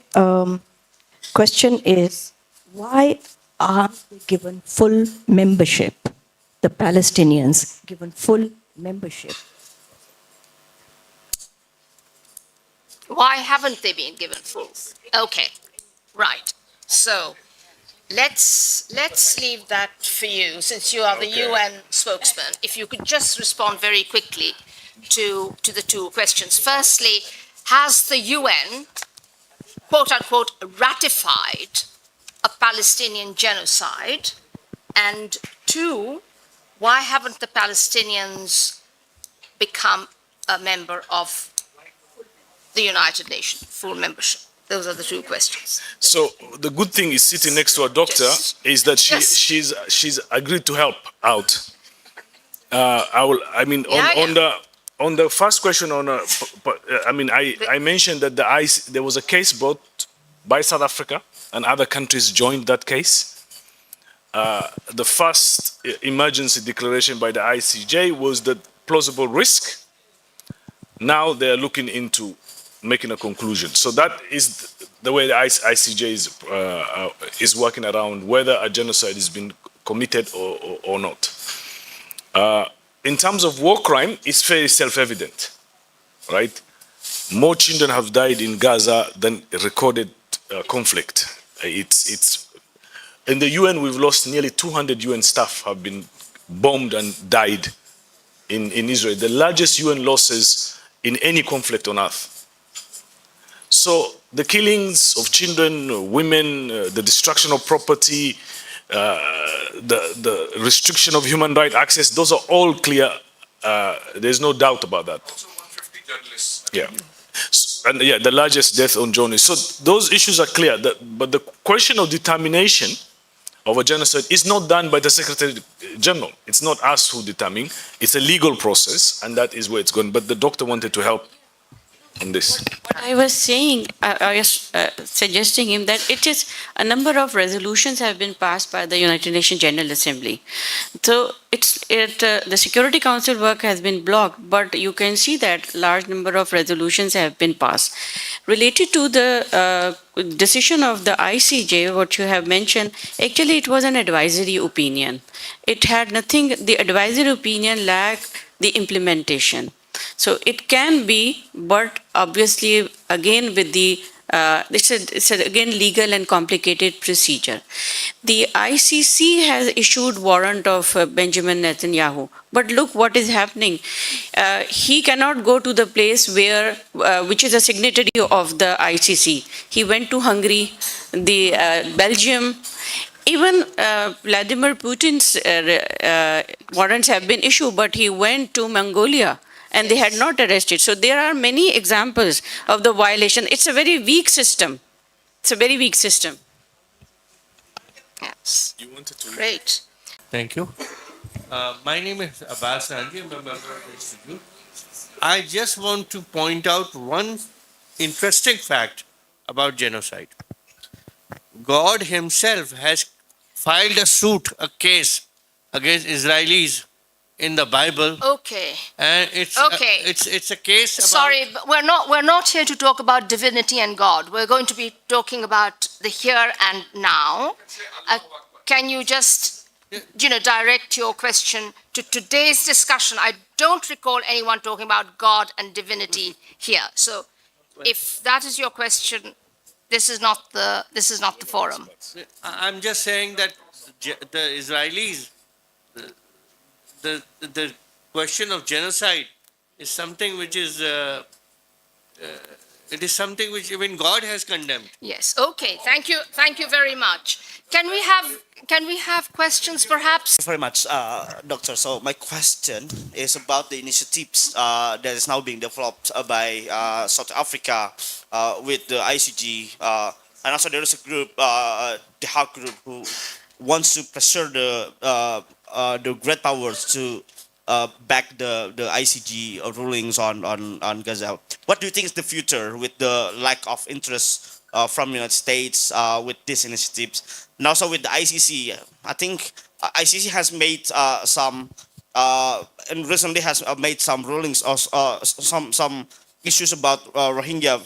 question is, why are they given full membership, the Palestinians given full membership? Why haven't they been given full? Okay, right. So let's leave that for you, since you are the UN spokesman. If you could just respond very quickly to the two questions. Firstly, has the UN, quote unquote, ratified a Palestinian genocide? And two, why haven't the Palestinians become a member of the United Nations, full membership? Those are the two questions. So the good thing is sitting next to a doctor is that she's agreed to help out. On the first question I mentioned that there was a case brought by South Africa and other countries joined that case. The first emergency declaration by the ICJ was the plausible risk. Now they're looking into making a conclusion. So that is the way the ICJ is working around whether a genocide has been committed or not. In terms of war crime, it's very self-evident, right? More children have died in Gaza than recorded conflict. It's in the UN, we've lost nearly 200 UN staff have been bombed and died in Israel. The largest UN losses in any conflict on earth. So the killings of children, women, the destruction of property, the restriction of human right access, those are all clear. There's no doubt about that. Also 150 journalists. Yeah. And yeah, the largest death on journalists. So those issues are clear. But the question of determination of a genocide is not done by the Secretary General. It's not us who determine. It's a legal process, and that is where it's going. But the doctor wanted to help on this. What I was saying, I was suggesting him that it is a number of resolutions have been passed by the United Nations General Assembly. So the Security Council work has been blocked, but you can see that large number of resolutions have been passed. Related to the decision of the ICJ, what you have mentioned, actually it was an advisory opinion. It had nothing, the advisory opinion lacked the implementation. So it can be, but obviously again with the it's again legal and complicated procedure. The ICC has issued warrant of Benjamin Netanyahu, but look what is happening. He cannot go to the place where which is a signatory of the ICC. He went to Hungary, the Belgium. Even Vladimir Putin's warrants have been issued, but he went to Mongolia and they had not arrested. So there are many examples of the violation. It's a very weak system. It's a very weak system. Yes. You wanted to Great. Thank you. My name is Abbas Ranji. I'm a member of the Institute. I just want to point out one interesting fact about genocide. God Himself has filed a suit, a case against Israelis in the Bible, Okay. and it's Okay. it's a case about. Sorry, but we're not here to talk about divinity and God. We're going to be talking about the here and now. Can you just, direct your question to today's discussion? I don't recall anyone talking about God and divinity here. So, if that is your question, this is not the forum. I'm just saying that the Israelis, the question of genocide is something which is it is something which even God has condemned. Yes. Okay. Thank you very much. Can we have questions, perhaps? Thank you very much, Doctor. So my question is about the initiatives that is now being developed by South Africa with the ICG, and also there is a group, the Hague group, who wants to pressure the great powers to back the ICG rulings on Gaza. What do you think is the future with the lack of interest from the United States with these initiatives? And also with the ICC, I think ICC has made some and recently has made some rulings of some issues about Rohingya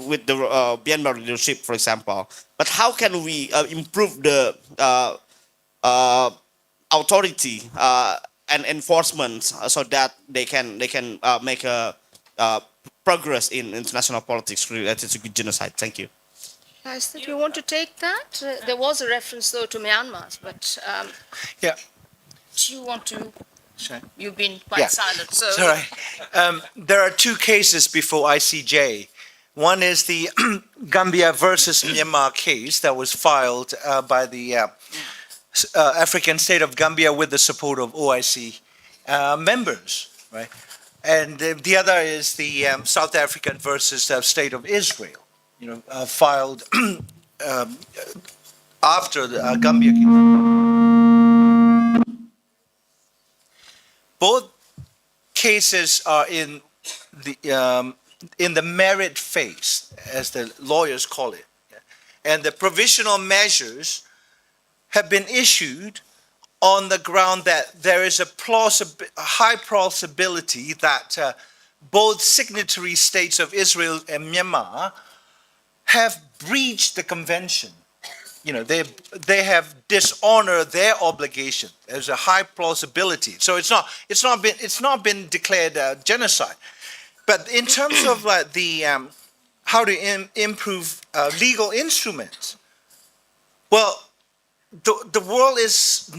with the Myanmar leadership, for example. But how can we improve the authority and enforcement so that they can make a progress in international politics related to genocide? Thank you. Guys, do you want to take that? There was a reference, though, to Myanmar, but Yeah. do you want to? Sorry. You've been quite Yeah. silent, so. Sorry. There are two cases before ICJ. One is the Gambia versus Myanmar case that was filed by the African state of Gambia with the support of OIC members, right? And the other is the South African versus state of Israel, filed after the Gambia case. Both cases are in the merit phase, as the lawyers call it, and the provisional measures have been issued on the ground that there is a high plausibility that both signatory states of Israel and Myanmar have breached the convention. They have dishonored their obligation. There's a high plausibility. So it's not been declared genocide. But in terms of how to improve legal instruments, well, the world is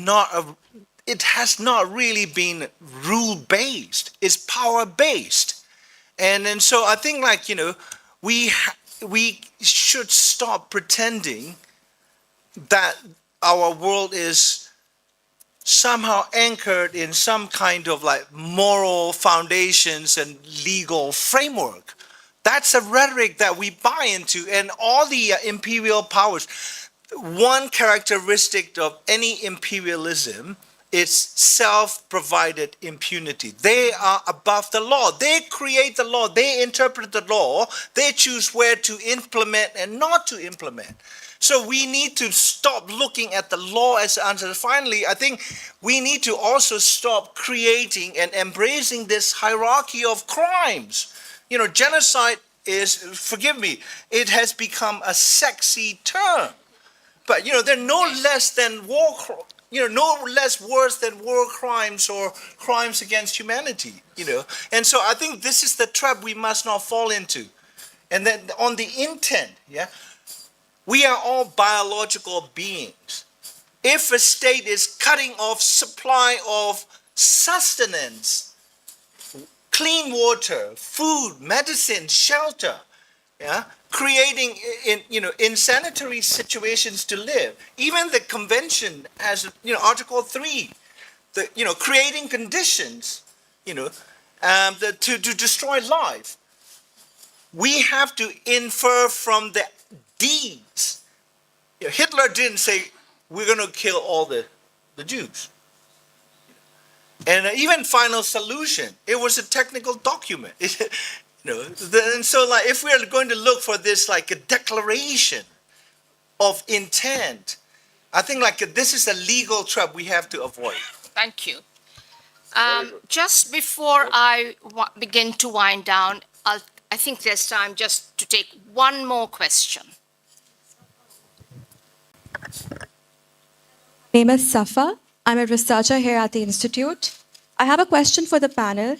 it has not really been rule-based. It's power-based. And so I think we should stop pretending that our world is somehow anchored in some kind of moral foundations and legal framework. That's a rhetoric that we buy into, and all the imperial powers. One characteristic of any imperialism is self-provided impunity. They are above the law. They create the law. They interpret the law. They choose where to implement and not to implement. So we need to stop looking at the law as the answer. Finally, I think we need to also stop creating and embracing this hierarchy of crimes. Genocide is, forgive me, it has become a sexy term. But they're no less than no less worse than war crimes or crimes against humanity. And so I think this is the trap we must not fall into. And then on the intent, we are all biological beings. If a state is cutting off supply of sustenance, clean water, food, medicine, shelter, yeah, creating insanitary situations to live. Even the convention has Article 3, creating conditions, to destroy life. We have to infer from the deeds. Hitler didn't say we're going to kill all the Jews. And even final solution, it was a technical document. And so like if we're going to look for this like a declaration of intent, I think like this is a legal trap we have to avoid. Thank you. Just before I begin to wind down, I think there's time just to take one more question. Name is Safa. I'm a researcher here at the Institute. I have a question for the panel.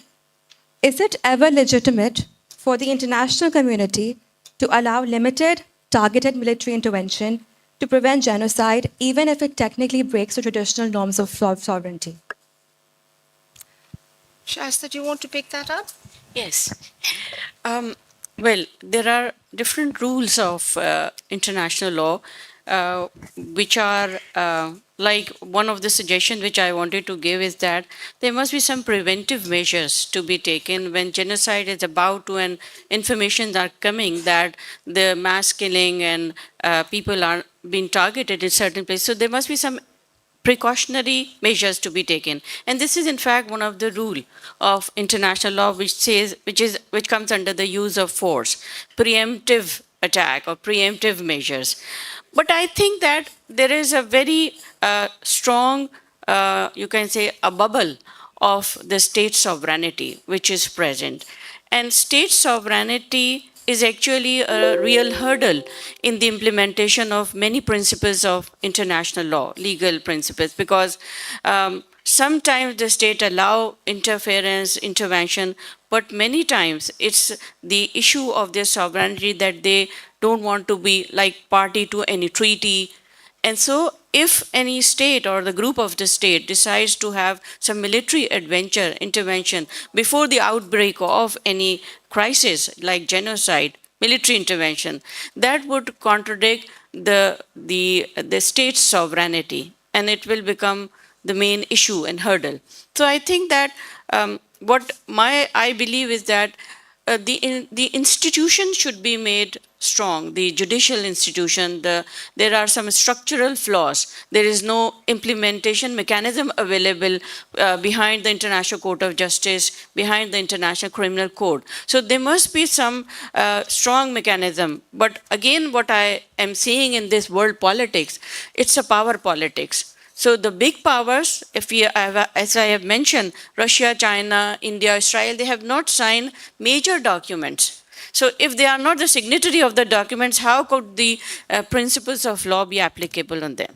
Is it ever legitimate for the international community to allow limited, targeted military intervention to prevent genocide, even if it technically breaks the traditional norms of sovereignty? Shasta, do you want to pick that up? Yes. Well, there are different rules of international law, which are like one of the suggestions which I wanted to give is that there must be some preventive measures to be taken when genocide is about to and information are coming that the mass killing and people are being targeted in certain places. So there must be some precautionary measures to be taken, and this is in fact one of the rule of international law which comes under the use of force, preemptive attack or preemptive measures. But I think that there is a very strong, you can say, a bubble of the state sovereignty which is present, and state sovereignty is actually a real hurdle in the implementation of many principles of international law, legal principles, because sometimes the state allow interference, intervention, but many times it's the issue of their sovereignty that they don't want to be like party to any treaty. And so if any state or the group of the state decides to have some military intervention before the outbreak of any crisis like genocide, military intervention, that would contradict the state's sovereignty, and it will become the main issue and hurdle. So I think that what I believe is that the institution should be made strong, the judicial institution. There are some structural flaws. There is no implementation mechanism available behind the International Court of Justice, behind the International Criminal Court. So there must be some strong mechanism. But again, what I am seeing in this world politics, it's a power politics. So the big powers, as I have mentioned, Russia, China, India, Israel, they have not signed major documents. So if they are not the signatory of the documents, how could the principles of law be applicable on them?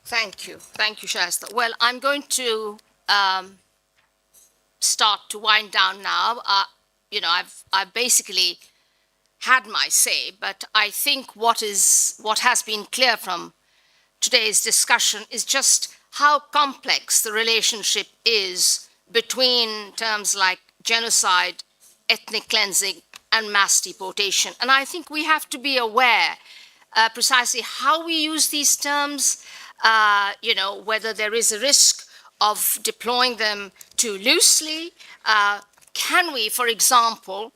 Thank you. Thank you, Shasta. Well, I'm going to start to wind down now. I've basically had my say, but I think what has been clear from today's discussion is just how complex the relationship is between terms like genocide, ethnic cleansing, and mass deportation. And I think we have to be aware precisely how we use these terms, whether there is a risk of deploying them too loosely. Can we, for example,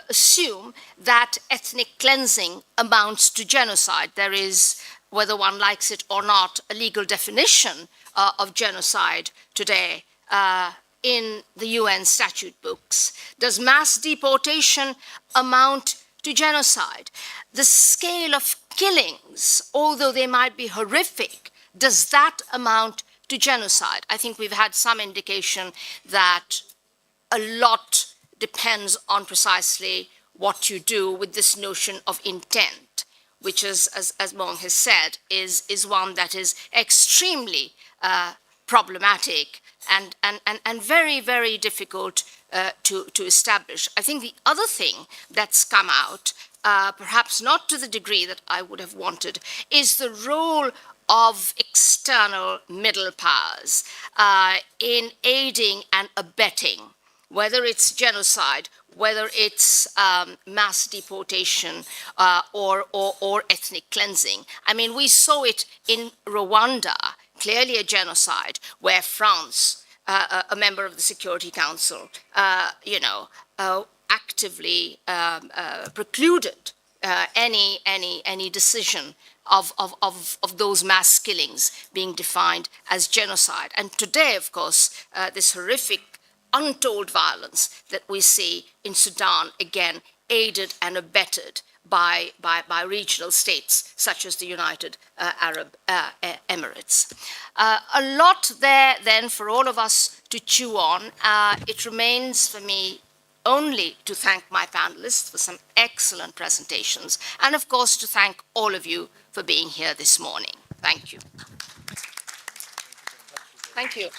assume that ethnic cleansing amounts to genocide? There is, whether one likes it or not, a legal definition of genocide today in the UN statute books. Does mass deportation amount to genocide? The scale of killings, although they might be horrific, does that amount to genocide? I think we've had some indication that a lot depends on precisely what you do with this notion of intent, which is, as Mong has said, is one that is extremely problematic and very, very difficult to establish. I think the other thing that's come out, perhaps not to the degree that I would have wanted, is the role of external middle powers in aiding and abetting whether it's genocide, whether it's mass deportation or ethnic cleansing. I mean, we saw it in Rwanda, clearly a genocide, where France, a member of the Security Council, actively precluded any decision of those mass killings being defined as genocide. And today, of course, this horrific, untold violence that we see in Sudan, again, aided and abetted by regional states such as the United Arab Emirates. A lot there then for all of us to chew on. It remains for me only to thank my panelists for some excellent presentations, and of course to thank all of you for being here this morning. Thank you. Thank you.